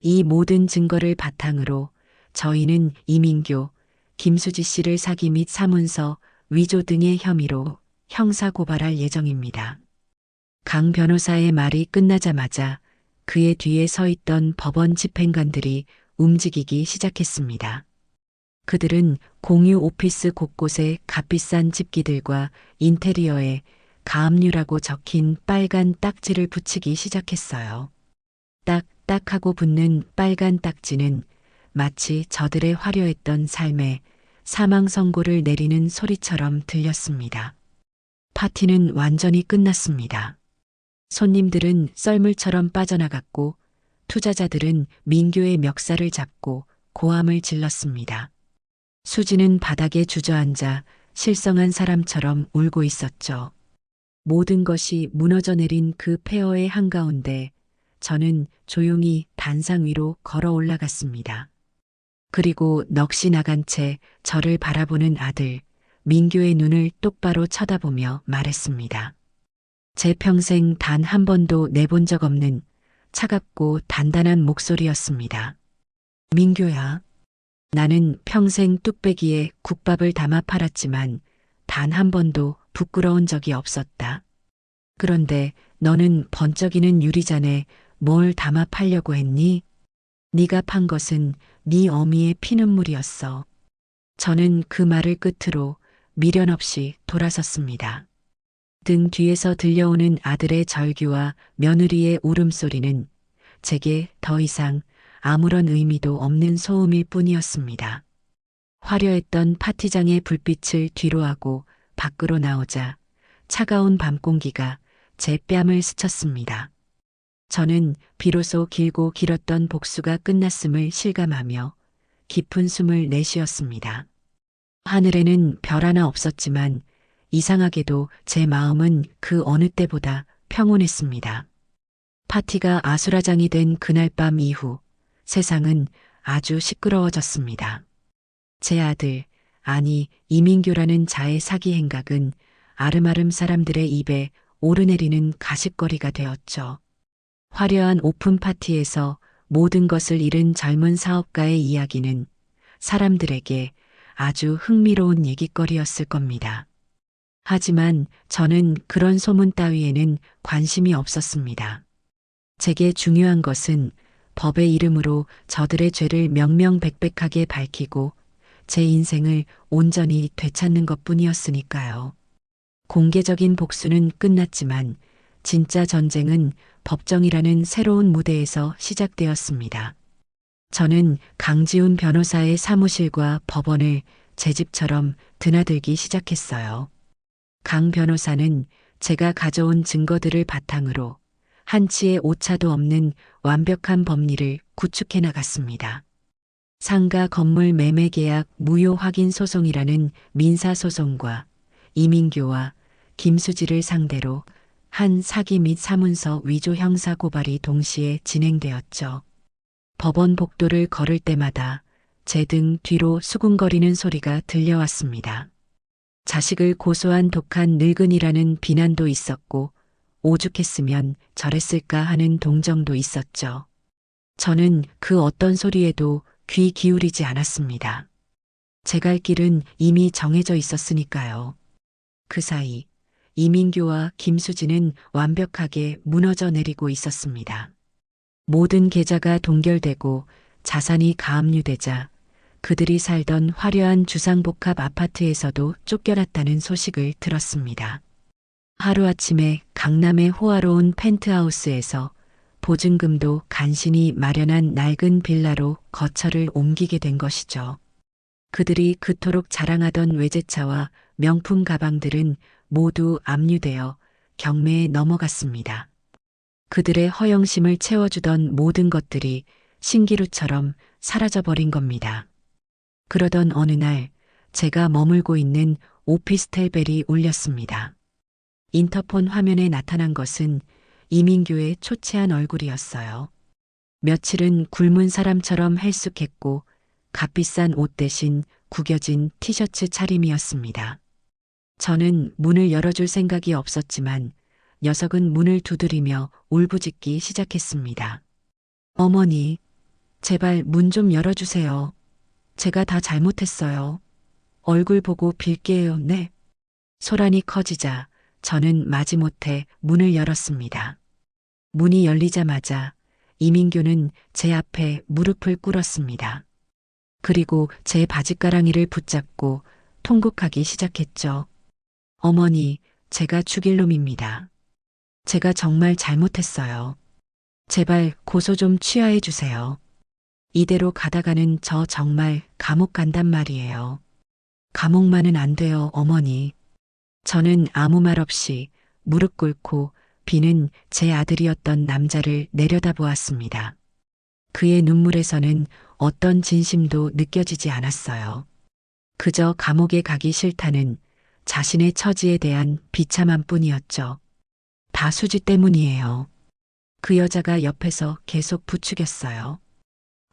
이 모든 증거를 바탕으로 저희는 이민교, 김수지 씨를 사기 및 사문서 위조 등의 혐의로 형사고발할 예정입니다. 강 변호사의 말이 끝나자마자 그의 뒤에 서 있던 법원 집행관들이 움직이기 시작했습니다. 그들은 공유 오피스 곳곳에 값비싼 집기들과 인테리어에 가압류라고 적힌 빨간 딱지를 붙이기 시작했어요. 딱딱하고 붙는 빨간 딱지는 마치 저들의 화려했던 삶에 사망 선고를 내리는 소리처럼 들렸습니다. 파티는 완전히 끝났습니다. 손님들은 썰물처럼 빠져나갔고 투자자들은 민규의 멱살을 잡고 고함을 질렀습니다. 수지는 바닥에 주저앉아 실성한 사람처럼 울고 있었죠. 모든 것이 무너져 내린 그 폐허의 한가운데 저는 조용히 단상 위로 걸어 올라갔습니다. 그리고 넋이 나간 채 저를 바라보는 아들, 민규의 눈을 똑바로 쳐다보며 말했습니다. 제 평생 단 한 번도 내본 적 없는 차갑고 단단한 목소리였습니다. 민규야, 나는 평생 뚝배기에 국밥을 담아 팔았지만 단 한 번도 부끄러운 적이 없었다. 그런데 너는 번쩍이는 유리잔에 뭘 담아 팔려고 했니? 네가 판 것은 네 어미의 피눈물이었어. 저는 그 말을 끝으로 미련 없이 돌아섰습니다. 등 뒤에서 들려오는 아들의 절규와 며느리의 울음소리는 제게 더 이상 아무런 의미도 없는 소음일 뿐이었습니다. 화려했던 파티장의 불빛을 뒤로하고 밖으로 나오자 차가운 밤 공기가 제 뺨을 스쳤습니다. 저는 비로소 길고 길었던 복수가 끝났음을 실감하며 깊은 숨을 내쉬었습니다. 하늘에는 별 하나 없었지만 이상하게도 제 마음은 그 어느 때보다 평온했습니다. 파티가 아수라장이 된 그날 밤 이후 세상은 아주 시끄러워졌습니다. 제 아들, 아니 이민규라는 자의 사기 행각은 아름아름 사람들의 입에 오르내리는 가십거리가 되었죠. 화려한 오픈 파티에서 모든 것을 잃은 젊은 사업가의 이야기는 사람들에게 아주 흥미로운 얘기거리였을 겁니다. 하지만 저는 그런 소문 따위에는 관심이 없었습니다. 제게 중요한 것은 법의 이름으로 저들의 죄를 명명백백하게 밝히고 제 인생을 온전히 되찾는 것뿐이었으니까요. 공개적인 복수는 끝났지만 진짜 전쟁은 법정이라는 새로운 무대에서 시작되었습니다. 저는 강지훈 변호사의 사무실과 법원을 제 집처럼 드나들기 시작했어요. 강 변호사는 제가 가져온 증거들을 바탕으로 한치의 오차도 없는 완벽한 법리를 구축해 나갔습니다. 상가 건물 매매 계약 무효 확인 소송이라는 민사 소송과 이민규와 김수지를 상대로 한 사기 및 사문서 위조 형사 고발이 동시에 진행되었죠. 법원 복도를 걸을 때마다 제 등 뒤로 수군거리는 소리가 들려왔습니다. 자식을 고소한 독한 늙은이라는 비난도 있었고 오죽했으면 저랬을까 하는 동정도 있었죠. 저는 그 어떤 소리에도 귀 기울이지 않았습니다. 제 갈 길은 이미 정해져 있었으니까요. 그 사이 이민규와 김수지는 완벽하게 무너져 내리고 있었습니다. 모든 계좌가 동결되고 자산이 가압류되자 그들이 살던 화려한 주상복합 아파트에서도 쫓겨났다는 소식을 들었습니다. 하루아침에 강남의 호화로운 펜트하우스에서 보증금도 간신히 마련한 낡은 빌라로 거처를 옮기게 된 것이죠. 그들이 그토록 자랑하던 외제차와 명품 가방들은 모두 압류되어 경매에 넘어갔습니다. 그들의 허영심을 채워주던 모든 것들이 신기루처럼 사라져버린 겁니다. 그러던 어느 날 제가 머물고 있는 오피스텔 벨이 울렸습니다. 인터폰 화면에 나타난 것은 이민규의 초췌한 얼굴이었어요. 며칠은 굶은 사람처럼 헬쑥했고 값비싼 옷 대신 구겨진 티셔츠 차림이었습니다. 저는 문을 열어줄 생각이 없었지만 녀석은 문을 두드리며 울부짖기 시작했습니다. 어머니, 제발 문 좀 열어주세요. 제가 다 잘못했어요. 얼굴 보고 빌게요, 네. 소란이 커지자 저는 마지못해 문을 열었습니다. 문이 열리자마자 이민규는 제 앞에 무릎을 꿇었습니다. 그리고 제 바짓가랑이를 붙잡고 통곡하기 시작했죠. 어머니, 제가 죽일 놈입니다. 제가 정말 잘못했어요. 제발 고소 좀 취하해 주세요. 이대로 가다가는 저 정말 감옥 간단 말이에요. 감옥만은 안 돼요, 어머니. 저는 아무 말 없이 무릎 꿇고 비는 제 아들이었던 남자를 내려다보았습니다. 그의 눈물에서는 어떤 진심도 느껴지지 않았어요. 그저 감옥에 가기 싫다는 자신의 처지에 대한 비참함 뿐이었죠. 다 수지 때문이에요. 그 여자가 옆에서 계속 부추겼어요.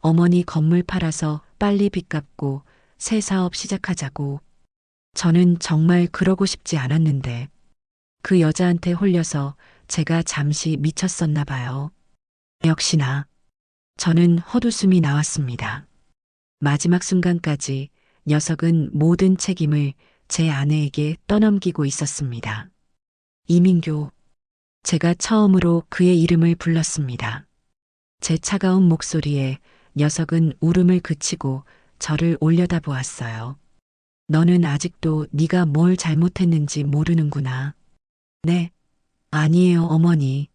어머니 건물 팔아서 빨리 빚 갚고 새 사업 시작하자고. 저는 정말 그러고 싶지 않았는데 그 여자한테 홀려서 제가 잠시 미쳤었나 봐요. 역시나 저는 헛웃음이 나왔습니다. 마지막 순간까지 녀석은 모든 책임을 제 아내에게 떠넘기고 있었습니다. 이민교. 제가 처음으로 그의 이름을 불렀습니다. 제 차가운 목소리에 녀석은 울음을 그치고 저를 올려다보았어요. 너는 아직도 네가 뭘 잘못했는지 모르는구나. 네, 아니에요, 어머니.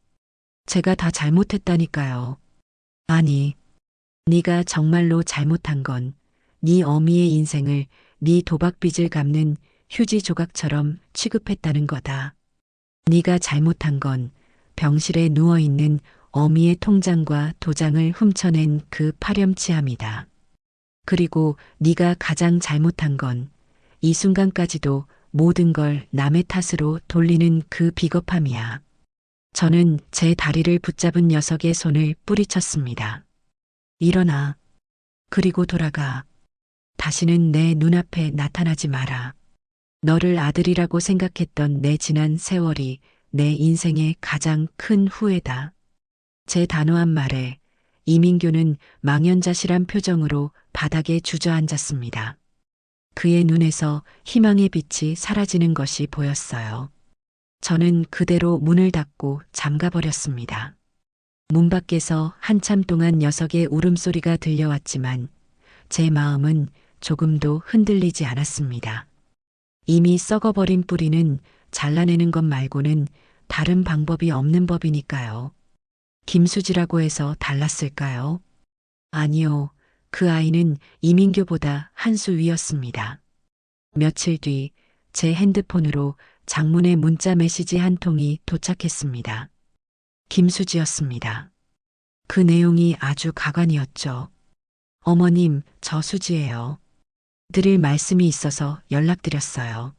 제가 다 잘못했다니까요. 아니, 네가 정말로 잘못한 건 네 어미의 인생을 네 도박빚을 갚는 휴지 조각처럼 취급했다는 거다. 네가 잘못한 건 병실에 누워있는 어미의 통장과 도장을 훔쳐낸 그 파렴치함이다. 그리고 네가 가장 잘못한 건 이 순간까지도 모든 걸 남의 탓으로 돌리는 그 비겁함이야. 저는 제 다리를 붙잡은 녀석의 손을 뿌리쳤습니다. 일어나. 그리고 돌아가. 다시는 내 눈앞에 나타나지 마라. 너를 아들이라고 생각했던 내 지난 세월이 내 인생의 가장 큰 후회다. 제 단호한 말에 이민교는 망연자실한 표정으로 바닥에 주저앉았습니다. 그의 눈에서 희망의 빛이 사라지는 것이 보였어요. 저는 그대로 문을 닫고 잠가버렸습니다. 문 밖에서 한참 동안 녀석의 울음소리가 들려왔지만 제 마음은 조금도 흔들리지 않았습니다. 이미 썩어버린 뿌리는 잘라내는 것 말고는 다른 방법이 없는 법이니까요. 김수지라고 해서 달랐을까요? 아니요. 그 아이는 이민교보다 한 수 위였습니다. 며칠 뒤 제 핸드폰으로 장문의 문자 메시지 한 통이 도착했습니다. 김수지였습니다. 그 내용이 아주 가관이었죠. 어머님, 저 수지예요. 드릴 말씀이 있어서 연락드렸어요.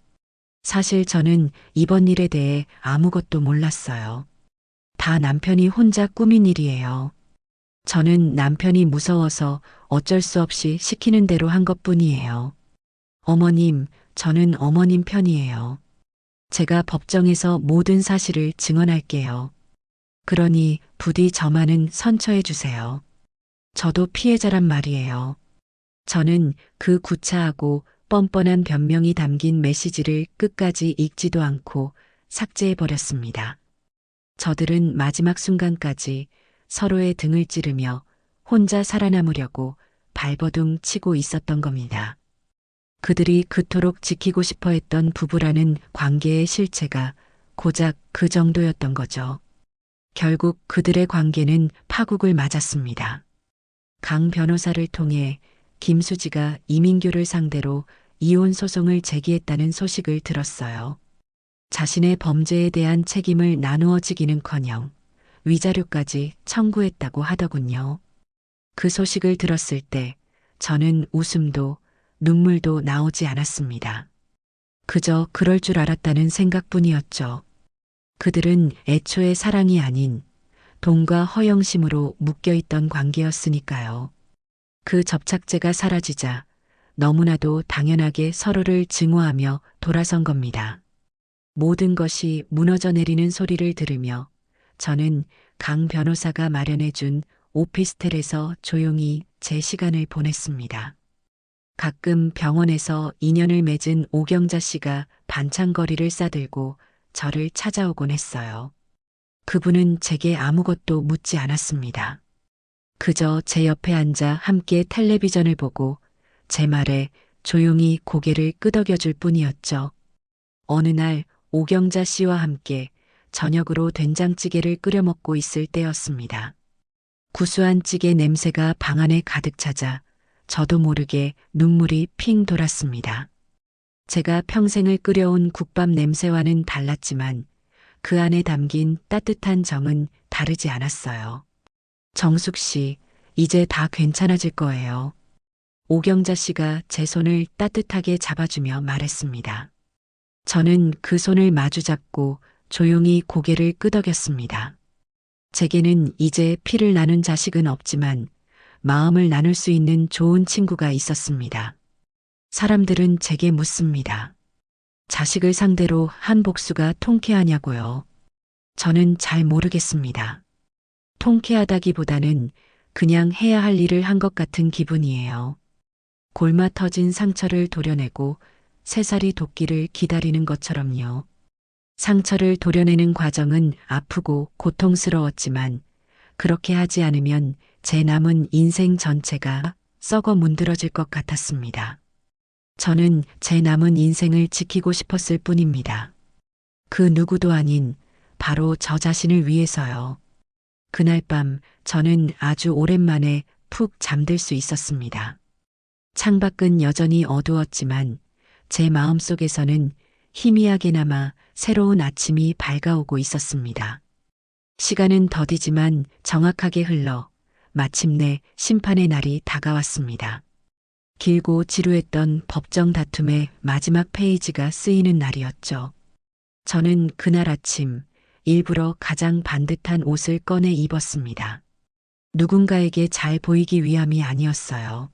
사실 저는 이번 일에 대해 아무것도 몰랐어요. 다 남편이 혼자 꾸민 일이에요. 저는 남편이 무서워서 어쩔 수 없이 시키는 대로 한 것뿐이에요. 어머님, 저는 어머님 편이에요. 제가 법정에서 모든 사실을 증언할게요. 그러니 부디 저만은 선처해 주세요. 저도 피해자란 말이에요. 저는 그 구차하고 뻔뻔한 변명이 담긴 메시지를 끝까지 읽지도 않고 삭제해버렸습니다. 저들은 마지막 순간까지 서로의 등을 찌르며 혼자 살아남으려고 발버둥 치고 있었던 겁니다. 그들이 그토록 지키고 싶어 했던 부부라는 관계의 실체가 고작 그 정도였던 거죠. 결국 그들의 관계는 파국을 맞았습니다. 강 변호사를 통해 김수지가 이민교를 상대로 이혼 소송을 제기했다는 소식을 들었어요. 자신의 범죄에 대한 책임을 나누어 지기는커녕 위자료까지 청구했다고 하더군요. 그 소식을 들었을 때 저는 웃음도 눈물도 나오지 않았습니다. 그저 그럴 줄 알았다는 생각뿐이었죠. 그들은 애초에 사랑이 아닌 돈과 허영심으로 묶여있던 관계였으니까요. 그 접착제가 사라지자 너무나도 당연하게 서로를 증오하며 돌아선 겁니다. 모든 것이 무너져 내리는 소리를 들으며 저는 강 변호사가 마련해준 오피스텔에서 조용히 제 시간을 보냈습니다. 가끔 병원에서 인연을 맺은 오경자 씨가 반찬거리를 싸들고 저를 찾아오곤 했어요. 그분은 제게 아무것도 묻지 않았습니다. 그저 제 옆에 앉아 함께 텔레비전을 보고 제 말에 조용히 고개를 끄덕여줄 뿐이었죠. 어느 날 오경자 씨와 함께 저녁으로 된장찌개를 끓여 먹고 있을 때였습니다. 구수한 찌개 냄새가 방 안에 가득 차자 저도 모르게 눈물이 핑 돌았습니다. 제가 평생을 끓여온 국밥 냄새와는 달랐지만 그 안에 담긴 따뜻한 정은 다르지 않았어요. 정숙 씨, 이제 다 괜찮아질 거예요. 오경자 씨가 제 손을 따뜻하게 잡아주며 말했습니다. 저는 그 손을 마주 잡고 조용히 고개를 끄덕였습니다. 제게는 이제 피를 나눈 자식은 없지만 마음을 나눌 수 있는 좋은 친구가 있었습니다. 사람들은 제게 묻습니다. 자식을 상대로 한 복수가 통쾌하냐고요. 저는 잘 모르겠습니다. 통쾌하다기보다는 그냥 해야 할 일을 한 것 같은 기분이에요. 골마 터진 상처를 도려내고 새살이 돋기를 기다리는 것처럼요. 상처를 도려내는 과정은 아프고 고통스러웠지만 그렇게 하지 않으면 제 남은 인생 전체가 썩어 문드러질 것 같았습니다. 저는 제 남은 인생을 지키고 싶었을 뿐입니다. 그 누구도 아닌 바로 저 자신을 위해서요. 그날 밤 저는 아주 오랜만에 푹 잠들 수 있었습니다. 창밖은 여전히 어두웠지만 제 마음속에서는 희미하게나마 새로운 아침이 밝아오고 있었습니다. 시간은 더디지만 정확하게 흘러 마침내 심판의 날이 다가왔습니다. 길고 지루했던 법정 다툼의 마지막 페이지가 쓰이는 날이었죠. 저는 그날 아침 일부러 가장 반듯한 옷을 꺼내 입었습니다. 누군가에게 잘 보이기 위함이 아니었어요.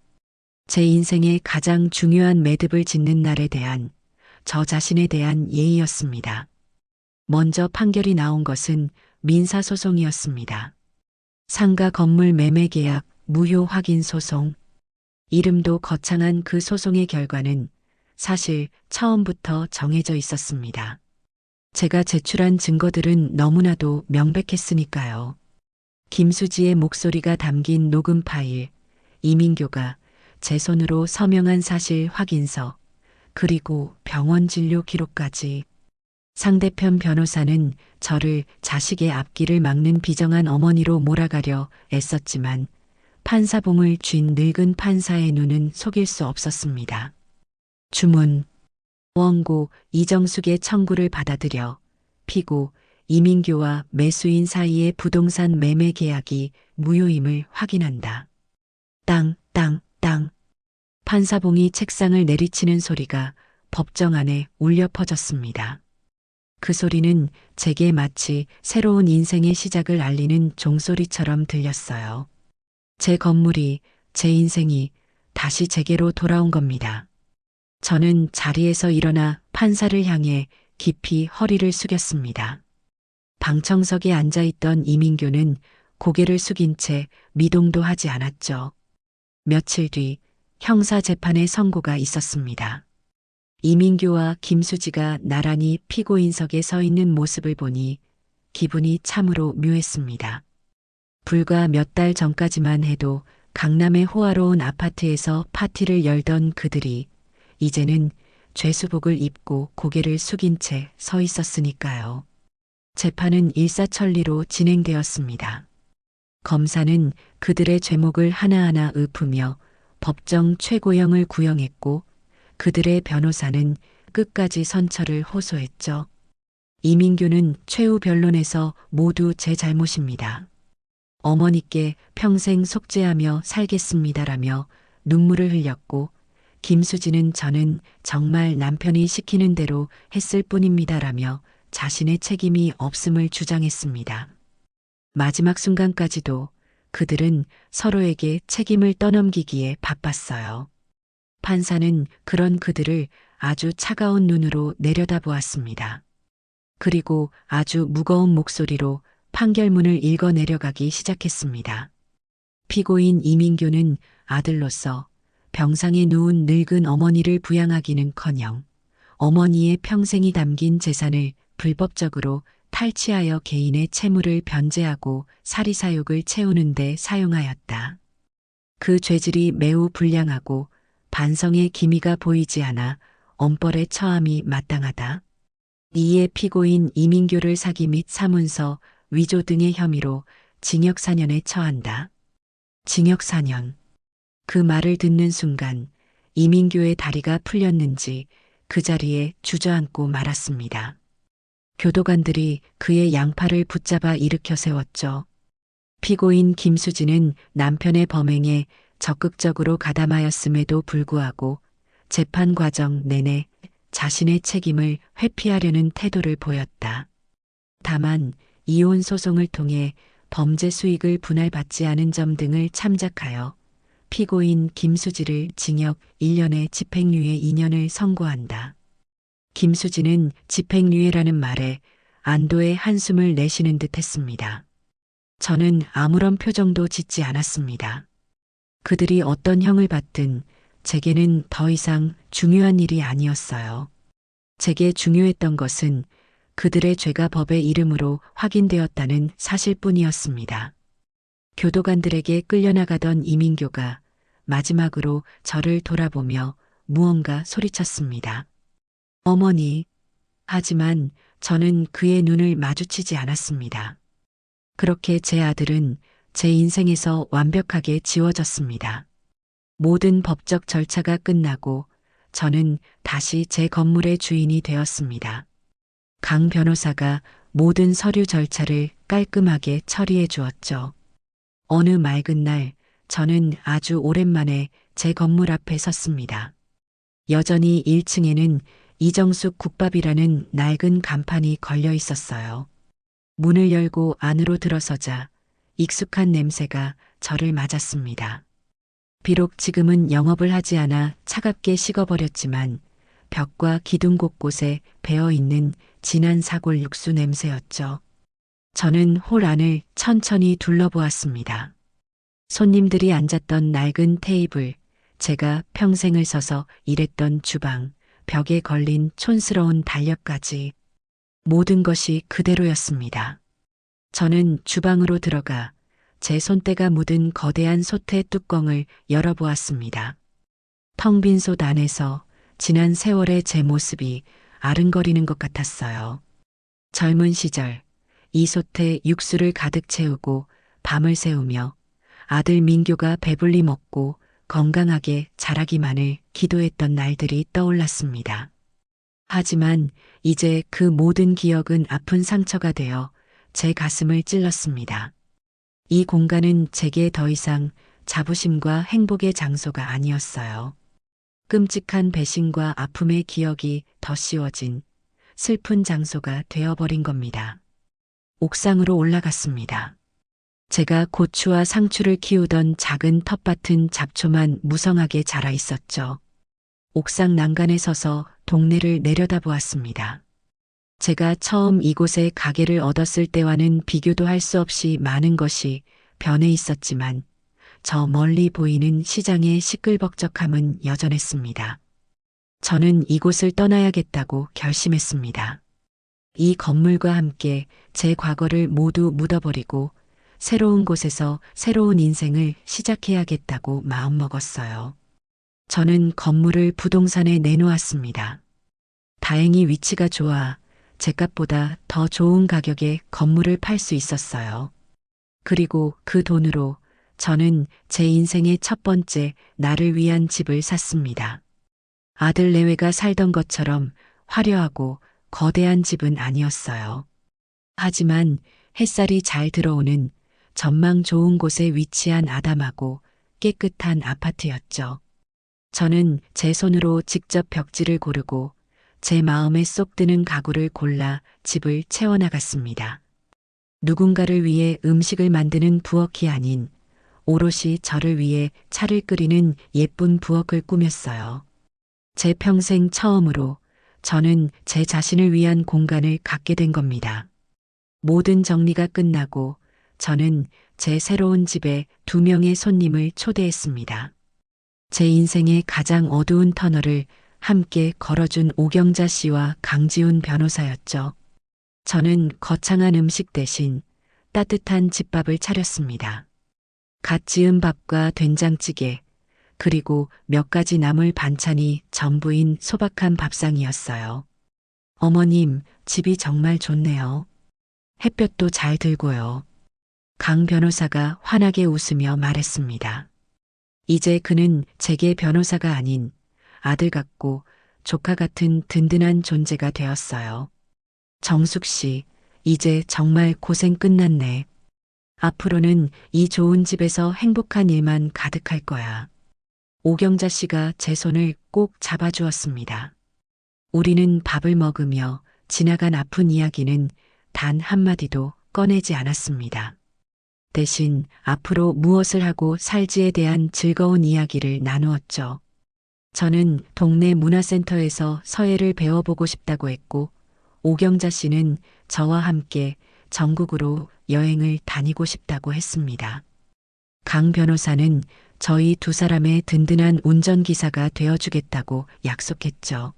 제 인생의 가장 중요한 매듭을 짓는 날에 대한 저 자신에 대한 예의였습니다. 먼저 판결이 나온 것은 민사소송이었습니다. 상가 건물 매매 계약 무효 확인 소송. 이름도 거창한 그 소송의 결과는 사실 처음부터 정해져 있었습니다. 제가 제출한 증거들은 너무나도 명백했으니까요. 김수지의 목소리가 담긴 녹음 파일, 이민교가 제 손으로 서명한 사실 확인서, 그리고 병원 진료 기록까지. 상대편 변호사는 저를 자식의 앞길을 막는 비정한 어머니로 몰아가려 애썼지만 판사봉을 쥔 늙은 판사의 눈은 속일 수 없었습니다. 주문, 원고 이정숙의 청구를 받아들여 피고 이민교와 매수인 사이의 부동산 매매 계약이 무효임을 확인한다. 땅, 땅, 땅. 판사봉이 책상을 내리치는 소리가 법정 안에 울려 퍼졌습니다. 그 소리는 제게 마치 새로운 인생의 시작을 알리는 종소리처럼 들렸어요. 제 건물이, 제 인생이 다시 제게로 돌아온 겁니다. 저는 자리에서 일어나 판사를 향해 깊이 허리를 숙였습니다. 방청석에 앉아있던 이민교는 고개를 숙인 채 미동도 하지 않았죠. 며칠 뒤 형사재판의 선고가 있었습니다. 이민교와 김수지가 나란히 피고인석에 서 있는 모습을 보니 기분이 참으로 묘했습니다. 불과 몇 달 전까지만 해도 강남의 호화로운 아파트에서 파티를 열던 그들이 이제는 죄수복을 입고 고개를 숙인 채 서 있었으니까요. 재판은 일사천리로 진행되었습니다. 검사는 그들의 죄목을 하나하나 읊으며 법정 최고형을 구형했고 그들의 변호사는 끝까지 선처를 호소했죠. 이민규는 최후 변론에서 모두 제 잘못입니다. 어머니께 평생 속죄하며 살겠습니다라며 눈물을 흘렸고 김수지는 저는 정말 남편이 시키는 대로 했을 뿐입니다라며 자신의 책임이 없음을 주장했습니다. 마지막 순간까지도 그들은 서로에게 책임을 떠넘기기에 바빴어요. 판사는 그런 그들을 아주 차가운 눈으로 내려다보았습니다. 그리고 아주 무거운 목소리로 판결문을 읽어 내려가기 시작했습니다. 피고인 이민교는 아들로서 병상에 누운 늙은 어머니를 부양하기는커녕 어머니의 평생이 담긴 재산을 불법적으로 탈취하여 개인의 채무를 변제하고 사리사욕을 채우는 데 사용하였다. 그 죄질이 매우 불량하고 반성의 기미가 보이지 않아 엄벌의 처함이 마땅하다. 이에 피고인 이민교를 사기 및 사문서 위조 등의 혐의로 징역 4년에 처한다. 징역 4년. 그 말을 듣는 순간 이민교의 다리가 풀렸는지 그 자리에 주저앉고 말았습니다. 교도관들이 그의 양팔을 붙잡아 일으켜 세웠죠. 피고인 김수진은 남편의 범행에 적극적으로 가담하였음에도 불구하고 재판 과정 내내 자신의 책임을 회피하려는 태도를 보였다. 다만 이혼 소송을 통해 범죄 수익을 분할받지 않은 점 등을 참작하여 피고인 김수지를 징역 1년에 집행유예 2년을 선고한다. 김수지는 집행유예라는 말에 안도의 한숨을 내쉬는 듯 했습니다. 저는 아무런 표정도 짓지 않았습니다. 그들이 어떤 형을 받든 제게는 더 이상 중요한 일이 아니었어요. 제게 중요했던 것은 그들의 죄가 법의 이름으로 확인되었다는 사실뿐이었습니다. 교도관들에게 끌려나가던 이민교가 마지막으로 저를 돌아보며 무언가 소리쳤습니다. 어머니. 하지만 저는 그의 눈을 마주치지 않았습니다. 그렇게 제 아들은 제 인생에서 완벽하게 지워졌습니다. 모든 법적 절차가 끝나고 저는 다시 제 건물의 주인이 되었습니다. 강 변호사가 모든 서류 절차를 깔끔하게 처리해 주었죠. 어느 맑은 날 저는 아주 오랜만에 제 건물 앞에 섰습니다. 여전히 1층에는 이정숙 국밥이라는 낡은 간판이 걸려 있었어요. 문을 열고 안으로 들어서자 익숙한 냄새가 저를 맞았습니다. 비록 지금은 영업을 하지 않아 차갑게 식어버렸지만 벽과 기둥 곳곳에 배어있는 진한 사골 육수 냄새였죠. 저는 홀 안을 천천히 둘러보았습니다. 손님들이 앉았던 낡은 테이블, 제가 평생을 서서 일했던 주방, 벽에 걸린 촌스러운 달력까지 모든 것이 그대로였습니다. 저는 주방으로 들어가 제 손때가 묻은 거대한 솥의 뚜껑을 열어보았습니다. 텅 빈 솥 안에서 지난 세월의 제 모습이 아른거리는 것 같았어요. 젊은 시절 이 솥에 육수를 가득 채우고 밤을 새우며 아들 민교가 배불리 먹고 건강하게 자라기만을 기도했던 날들이 떠올랐습니다. 하지만 이제 그 모든 기억은 아픈 상처가 되어 제 가슴을 찔렀습니다. 이 공간은 제게 더 이상 자부심과 행복의 장소가 아니었어요. 끔찍한 배신과 아픔의 기억이 더 씌워진 슬픈 장소가 되어버린 겁니다. 옥상으로 올라갔습니다. 제가 고추와 상추를 키우던 작은 텃밭은 잡초만 무성하게 자라 있었죠. 옥상 난간에 서서 동네를 내려다보았습니다. 제가 처음 이곳에 가게를 얻었을 때와는 비교도 할 수 없이 많은 것이 변해 있었지만 저 멀리 보이는 시장의 시끌벅적함은 여전했습니다. 저는 이곳을 떠나야겠다고 결심했습니다. 이 건물과 함께 제 과거를 모두 묻어버리고 새로운 곳에서 새로운 인생을 시작해야겠다고 마음먹었어요. 저는 건물을 부동산에 내놓았습니다. 다행히 위치가 좋아 제값보다 더 좋은 가격에 건물을 팔 수 있었어요. 그리고 그 돈으로 저는 제 인생의 첫 번째 나를 위한 집을 샀습니다. 아들 내외가 살던 것처럼 화려하고 거대한 집은 아니었어요. 하지만 햇살이 잘 들어오는 전망 좋은 곳에 위치한 아담하고 깨끗한 아파트였죠. 저는 제 손으로 직접 벽지를 고르고 제 마음에 쏙 드는 가구를 골라 집을 채워나갔습니다. 누군가를 위해 음식을 만드는 부엌이 아닌 오롯이 저를 위해 차를 끓이는 예쁜 부엌을 꾸몄어요. 제 평생 처음으로 저는 제 자신을 위한 공간을 갖게 된 겁니다. 모든 정리가 끝나고 저는 제 새로운 집에 2명의 손님을 초대했습니다. 제 인생의 가장 어두운 터널을 함께 걸어준 오경자 씨와 강지훈 변호사였죠. 저는 거창한 음식 대신 따뜻한 집밥을 차렸습니다. 갓 지은 밥과 된장찌개, 그리고 몇 가지 남을 반찬이 전부인 소박한 밥상이었어요. 어머님, 집이 정말 좋네요. 햇볕도 잘 들고요. 강 변호사가 환하게 웃으며 말했습니다. 이제 그는 제게 변호사가 아닌 아들 같고 조카 같은 든든한 존재가 되었어요. 정숙 씨, 이제 정말 고생 끝났네. 앞으로는 이 좋은 집에서 행복한 일만 가득할 거야. 오경자 씨가 제 손을 꼭 잡아주었습니다. 우리는 밥을 먹으며 지나간 아픈 이야기는 단 한마디도 꺼내지 않았습니다. 대신 앞으로 무엇을 하고 살지에 대한 즐거운 이야기를 나누었죠. 저는 동네 문화센터에서 서예를 배워보고 싶다고 했고, 오경자 씨는 저와 함께 전국으로 여행을 다니고 싶다고 했습니다. 강 변호사는 저희 두 사람의 든든한 운전기사가 되어주겠다고 약속했죠.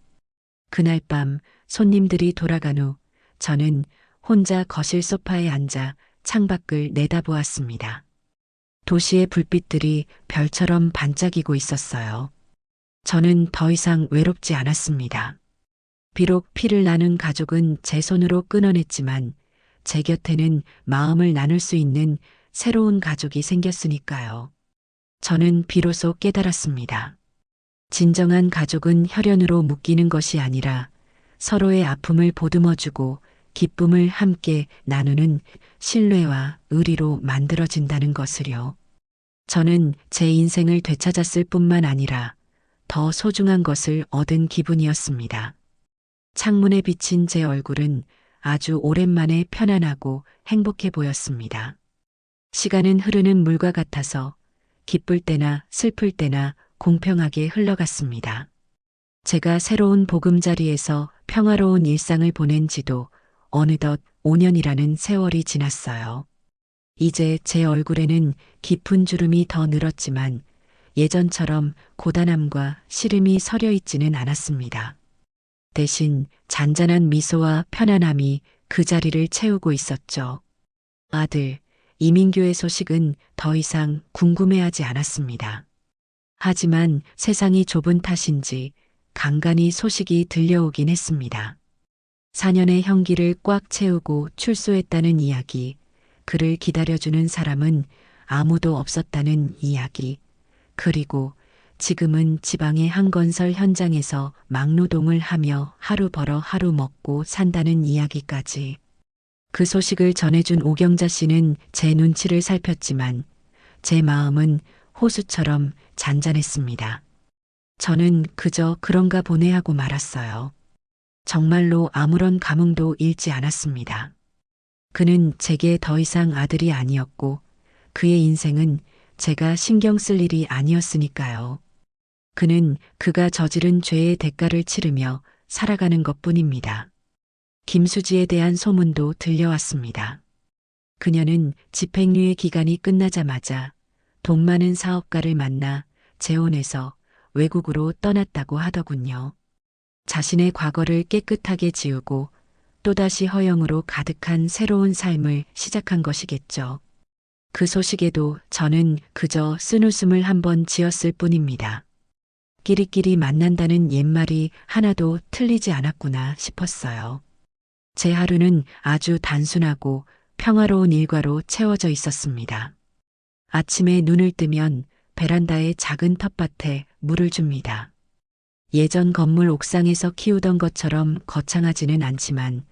그날 밤 손님들이 돌아간 후 저는 혼자 거실 소파에 앉아 창밖을 내다보았습니다. 도시의 불빛들이 별처럼 반짝이고 있었어요. 저는 더 이상 외롭지 않았습니다. 비록 피를 나눈 가족은 제 손으로 끊어냈지만 제 곁에는 마음을 나눌 수 있는 새로운 가족이 생겼으니까요. 저는 비로소 깨달았습니다. 진정한 가족은 혈연으로 묶이는 것이 아니라 서로의 아픔을 보듬어주고 기쁨을 함께 나누는 신뢰와 의리로 만들어진다는 것을요. 저는 제 인생을 되찾았을 뿐만 아니라 더 소중한 것을 얻은 기분이었습니다. 창문에 비친 제 얼굴은 아주 오랜만에 편안하고 행복해 보였습니다. 시간은 흐르는 물과 같아서 기쁠 때나 슬플 때나 공평하게 흘러갔습니다. 제가 새로운 보금자리에서 평화로운 일상을 보낸 지도 어느덧 5년이라는 세월이 지났어요. 이제 제 얼굴에는 깊은 주름이 더 늘었지만 예전처럼 고단함과 시름이 서려 있지는 않았습니다. 대신 잔잔한 미소와 편안함이 그 자리를 채우고 있었죠. 아들, 이민규의 소식은 더 이상 궁금해하지 않았습니다. 하지만 세상이 좁은 탓인지 간간히 소식이 들려오긴 했습니다. 4년의 형기를 꽉 채우고 출소했다는 이야기, 그를 기다려주는 사람은 아무도 없었다는 이야기, 그리고 지금은 지방의 한 건설 현장에서 막노동을 하며 하루 벌어 하루 먹고 산다는 이야기까지. 그 소식을 전해준 오경자 씨는 제 눈치를 살폈지만 제 마음은 호수처럼 잔잔했습니다. 저는 그저 그런가 보네 하고 말았어요. 정말로 아무런 감흥도 잃지 않았습니다. 그는 제게 더 이상 아들이 아니었고 그의 인생은 제가 신경 쓸 일이 아니었으니까요. 그는 그가 저지른 죄의 대가를 치르며 살아가는 것뿐입니다. 김수지에 대한 소문도 들려왔습니다. 그녀는 집행유예 기간이 끝나자마자 돈 많은 사업가를 만나 재혼해서 외국으로 떠났다고 하더군요. 자신의 과거를 깨끗하게 지우고 또다시 허영으로 가득한 새로운 삶을 시작한 것이겠죠. 그 소식에도 저는 그저 쓴웃음을 한번 지었을 뿐입니다. 끼리끼리 만난다는 옛말이 하나도 틀리지 않았구나 싶었어요. 제 하루는 아주 단순하고 평화로운 일과로 채워져 있었습니다. 아침에 눈을 뜨면 베란다의 작은 텃밭에 물을 줍니다. 예전 건물 옥상에서 키우던 것처럼 거창하지는 않지만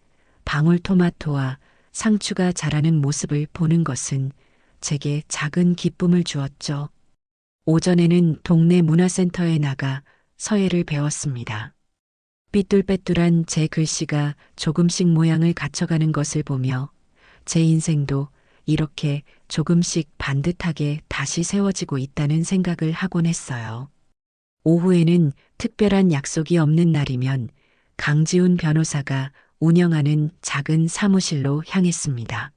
방울토마토와 상추가 자라는 모습을 보는 것은 제게 작은 기쁨을 주었죠. 오전에는 동네 문화센터에 나가 서예를 배웠습니다. 삐뚤빼뚤한 제 글씨가 조금씩 모양을 갖춰가는 것을 보며 제 인생도 이렇게 조금씩 반듯하게 다시 세워지고 있다는 생각을 하곤 했어요. 오후에는 특별한 약속이 없는 날이면 강지훈 변호사가 운영하는 작은 사무실로 향했습니다.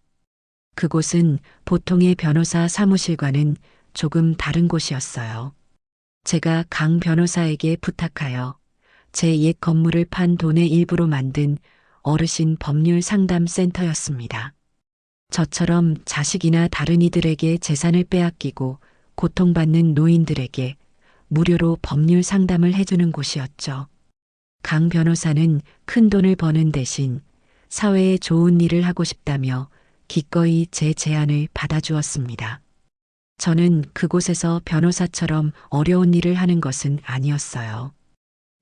그곳은 보통의 변호사 사무실과는 조금 다른 곳이었어요. 제가 강 변호사에게 부탁하여 제 옛 건물을 판 돈의 일부로 만든 어르신 법률 상담 센터였습니다. 저처럼 자식이나 다른 이들에게 재산을 빼앗기고 고통받는 노인들에게 무료로 법률 상담을 해주는 곳이었죠. 강 변호사는 큰 돈을 버는 대신 사회에 좋은 일을 하고 싶다며 기꺼이 제 제안을 받아주었습니다. 저는 그곳에서 변호사처럼 어려운 일을 하는 것은 아니었어요.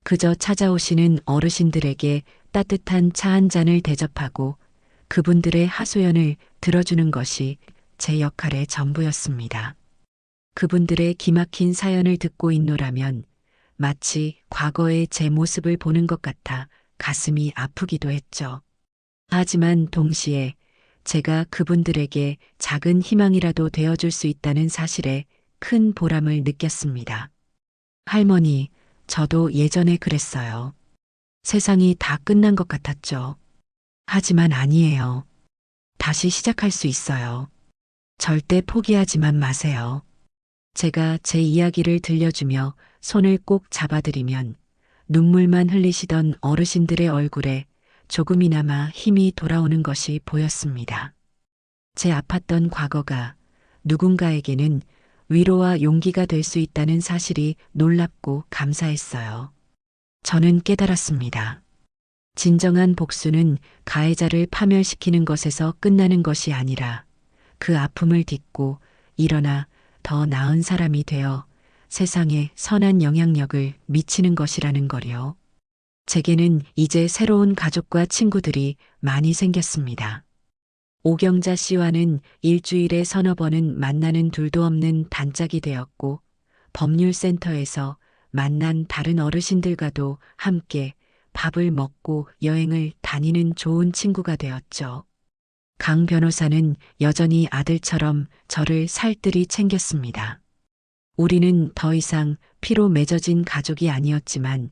그저 찾아오시는 어르신들에게 따뜻한 차 한 잔을 대접하고 그분들의 하소연을 들어주는 것이 제 역할의 전부였습니다. 그분들의 기막힌 사연을 듣고 있노라면 마치 과거의 제 모습을 보는 것 같아 가슴이 아프기도 했죠. 하지만 동시에 제가 그분들에게 작은 희망이라도 되어줄 수 있다는 사실에 큰 보람을 느꼈습니다. 할머니, 저도 예전에 그랬어요. 세상이 다 끝난 것 같았죠. 하지만 아니에요. 다시 시작할 수 있어요. 절대 포기하지만 마세요. 제가 제 이야기를 들려주며 손을 꼭 잡아드리면 눈물만 흘리시던 어르신들의 얼굴에 조금이나마 힘이 돌아오는 것이 보였습니다. 제 아팠던 과거가 누군가에게는 위로와 용기가 될 수 있다는 사실이 놀랍고 감사했어요. 저는 깨달았습니다. 진정한 복수는 가해자를 파멸시키는 것에서 끝나는 것이 아니라 그 아픔을 딛고 일어나 더 나은 사람이 되어 세상에 선한 영향력을 미치는 것이라는 거요. 제게는 이제 새로운 가족과 친구들이 많이 생겼습니다. 오경자 씨와는 일주일에 서너 번은 만나는 둘도 없는 단짝이 되었고 법률센터에서 만난 다른 어르신들과도 함께 밥을 먹고 여행을 다니는 좋은 친구가 되었죠. 강 변호사는 여전히 아들처럼 저를 살뜰히 챙겼습니다. 우리는 더 이상 피로 맺어진 가족이 아니었지만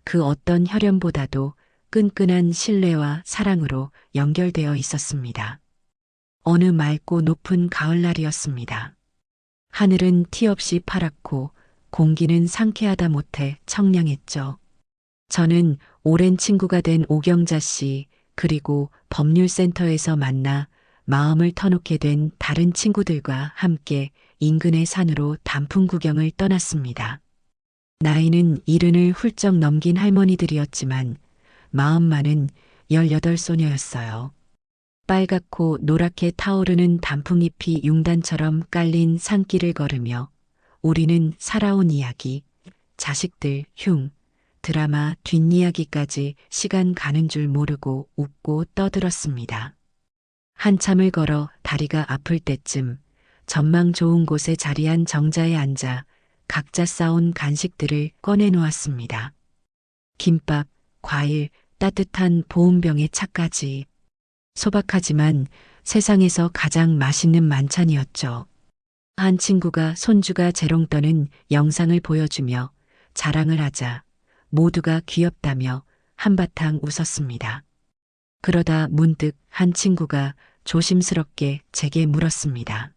그 어떤 혈연보다도 끈끈한 신뢰와 사랑으로 연결되어 있었습니다. 어느 맑고 높은 가을날이었습니다. 하늘은 티 없이 파랗고 공기는 상쾌하다 못해 청량했죠. 저는 오랜 친구가 된 오경자 씨 그리고 법률센터에서 만나 마음을 터놓게 된 다른 친구들과 함께 인근의 산으로 단풍 구경을 떠났습니다. 나이는 70을 훌쩍 넘긴 할머니들이었지만 마음만은 18소녀였어요. 빨갛고 노랗게 타오르는 단풍잎이 융단처럼 깔린 산길을 걸으며 우리는 살아온 이야기, 자식들, 흉, 드라마 뒷이야기까지 시간 가는 줄 모르고 웃고 떠들었습니다. 한참을 걸어 다리가 아플 때쯤 전망 좋은 곳에 자리한 정자에 앉아 각자 싸온 간식들을 꺼내놓았습니다. 김밥, 과일, 따뜻한 보온병에 차까지. 소박하지만 세상에서 가장 맛있는 만찬이었죠. 한 친구가 손주가 재롱 떠는 영상을 보여주며 자랑을 하자 모두가 귀엽다며 한바탕 웃었습니다. 그러다 문득 한 친구가 조심스럽게 제게 물었습니다.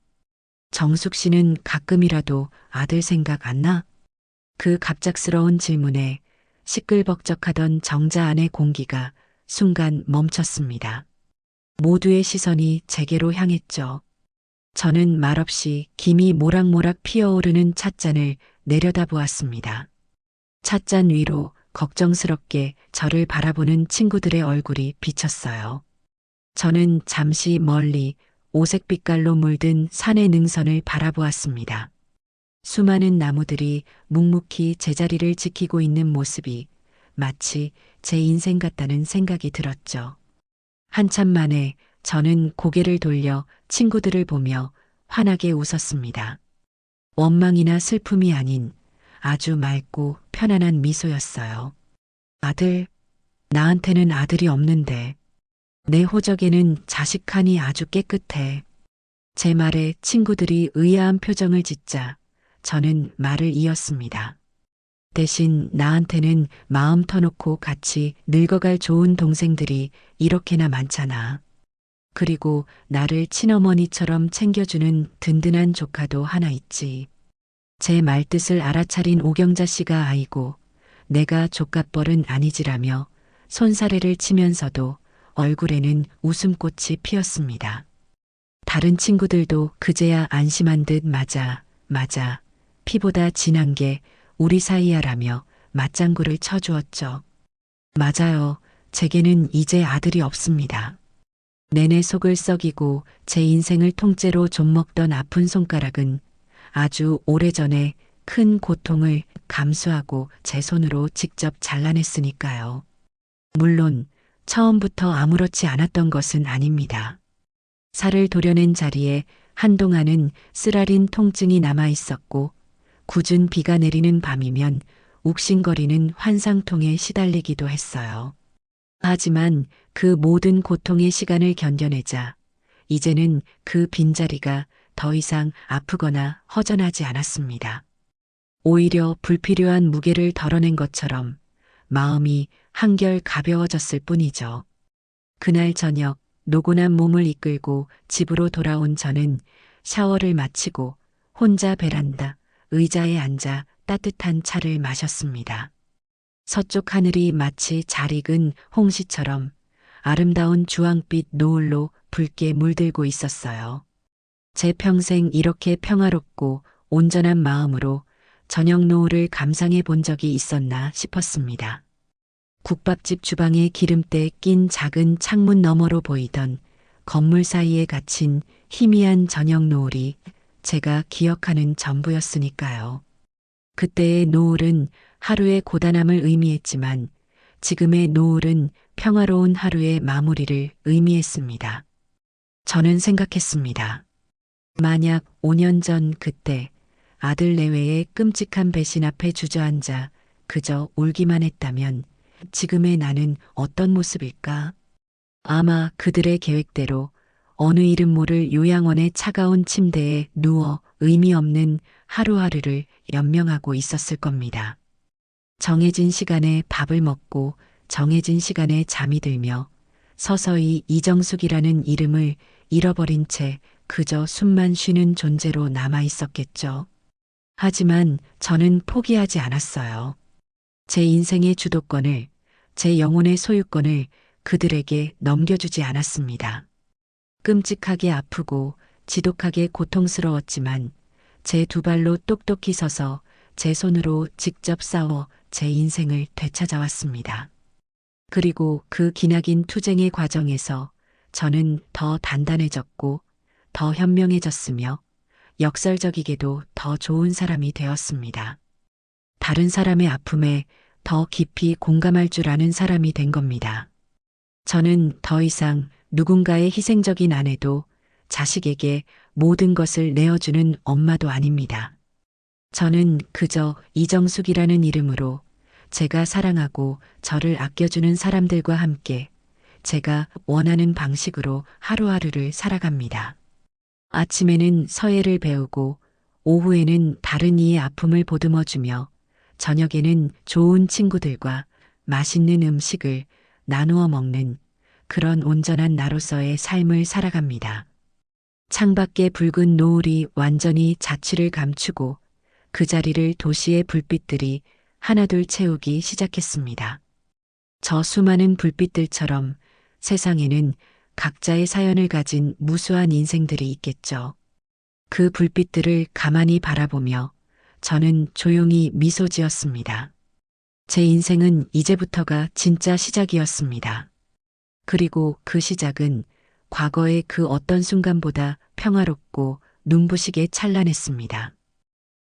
정숙 씨는 가끔이라도 아들 생각 안 나? 그 갑작스러운 질문에 시끌벅적하던 정자 안의 공기가 순간 멈췄습니다. 모두의 시선이 제게로 향했죠. 저는 말없이 김이 모락모락 피어오르는 찻잔을 내려다보았습니다. 찻잔 위로 걱정스럽게 저를 바라보는 친구들의 얼굴이 비쳤어요. 저는 잠시 멀리 오색 빛깔로 물든 산의 능선을 바라보았습니다. 수많은 나무들이 묵묵히 제자리를 지키고 있는 모습이 마치 제 인생 같다는 생각이 들었죠. 한참 만에 저는 고개를 돌려 친구들을 보며 환하게 웃었습니다. 원망이나 슬픔이 아닌 아주 맑고 편안한 미소였어요. 아들, 나한테는 아들이 없는데 내 호적에는 자식 하니 아주 깨끗해. 제 말에 친구들이 의아한 표정을 짓자 저는 말을 이었습니다. 대신 나한테는 마음 터놓고 같이 늙어갈 좋은 동생들이 이렇게나 많잖아. 그리고 나를 친어머니처럼 챙겨주는 든든한 조카도 하나 있지. 제 말뜻을 알아차린 오경자 씨가 아이고 내가 조카뻘은 아니지라며 손사래를 치면서도 얼굴에는 웃음꽃이 피었습니다. 다른 친구들도 그제야 안심한 듯 맞아. 피보다 진한 게 우리 사이야라며 맞장구를 쳐주었죠. 맞아요. 제게는 이제 아들이 없습니다. 내내 속을 썩이고 제 인생을 통째로 좀먹던 아픈 손가락은 아주 오래전에 큰 고통을 감수하고 제 손으로 직접 잘라냈으니까요. 물론 처음부터 아무렇지 않았던 것은 아닙니다. 살을 도려낸 자리에 한동안은 쓰라린 통증이 남아 있었고 궂은 비가 내리는 밤이면 욱신거리는 환상통에 시달리기도 했어요. 하지만 그 모든 고통의 시간을 견뎌내자 이제는 그 빈자리가 더 이상 아프거나 허전하지 않았습니다. 오히려 불필요한 무게를 덜어낸 것처럼 마음이 한결 가벼워졌을 뿐이죠. 그날 저녁 노곤한 몸을 이끌고 집으로 돌아온 저는 샤워를 마치고 혼자 베란다 의자에 앉아 따뜻한 차를 마셨습니다. 서쪽 하늘이 마치 잘 익은 홍시처럼 아름다운 주황빛 노을로 붉게 물들고 있었어요. 제 평생 이렇게 평화롭고 온전한 마음으로 저녁 노을을 감상해 본 적이 있었나 싶었습니다. 국밥집 주방에 기름때 낀 작은 창문 너머로 보이던 건물 사이에 갇힌 희미한 저녁 노을이 제가 기억하는 전부였으니까요. 그때의 노을은 하루의 고단함을 의미했지만 지금의 노을은 평화로운 하루의 마무리를 의미했습니다. 저는 생각했습니다. 만약 5년 전 그때 아들 내외의 끔찍한 배신 앞에 주저앉아 그저 울기만 했다면 지금의 나는 어떤 모습일까? 아마 그들의 계획대로 어느 이름 모를 요양원의 차가운 침대에 누워 의미 없는 하루하루를 연명하고 있었을 겁니다. 정해진 시간에 밥을 먹고 정해진 시간에 잠이 들며 서서히 이정숙이라는 이름을 잃어버린 채 그저 숨만 쉬는 존재로 남아 있었겠죠. 하지만 저는 포기하지 않았어요. 제 인생의 주도권을, 제 영혼의 소유권을 그들에게 넘겨주지 않았습니다. 끔찍하게 아프고 지독하게 고통스러웠지만 제 두 발로 똑똑히 서서 제 손으로 직접 싸워 제 인생을 되찾아왔습니다. 그리고 그 기나긴 투쟁의 과정에서 저는 더 단단해졌고 더 현명해졌으며 역설적이게도 더 좋은 사람이 되었습니다. 다른 사람의 아픔에 더 깊이 공감할 줄 아는 사람이 된 겁니다. 저는 더 이상 누군가의 희생적인 아내도 자식에게 모든 것을 내어주는 엄마도 아닙니다. 저는 그저 이정숙이라는 이름으로 제가 사랑하고 저를 아껴주는 사람들과 함께 제가 원하는 방식으로 하루하루를 살아갑니다. 아침에는 서예를 배우고 오후에는 다른 이의 아픔을 보듬어주며 저녁에는 좋은 친구들과 맛있는 음식을 나누어 먹는 그런 온전한 나로서의 삶을 살아갑니다. 창밖에 붉은 노을이 완전히 자취를 감추고 그 자리를 도시의 불빛들이 하나둘 채우기 시작했습니다. 저 수많은 불빛들처럼 세상에는 각자의 사연을 가진 무수한 인생들이 있겠죠. 그 불빛들을 가만히 바라보며 저는 조용히 미소 지었습니다. 제 인생은 이제부터가 진짜 시작이었습니다. 그리고 그 시작은 과거의 그 어떤 순간보다 평화롭고 눈부시게 찬란했습니다.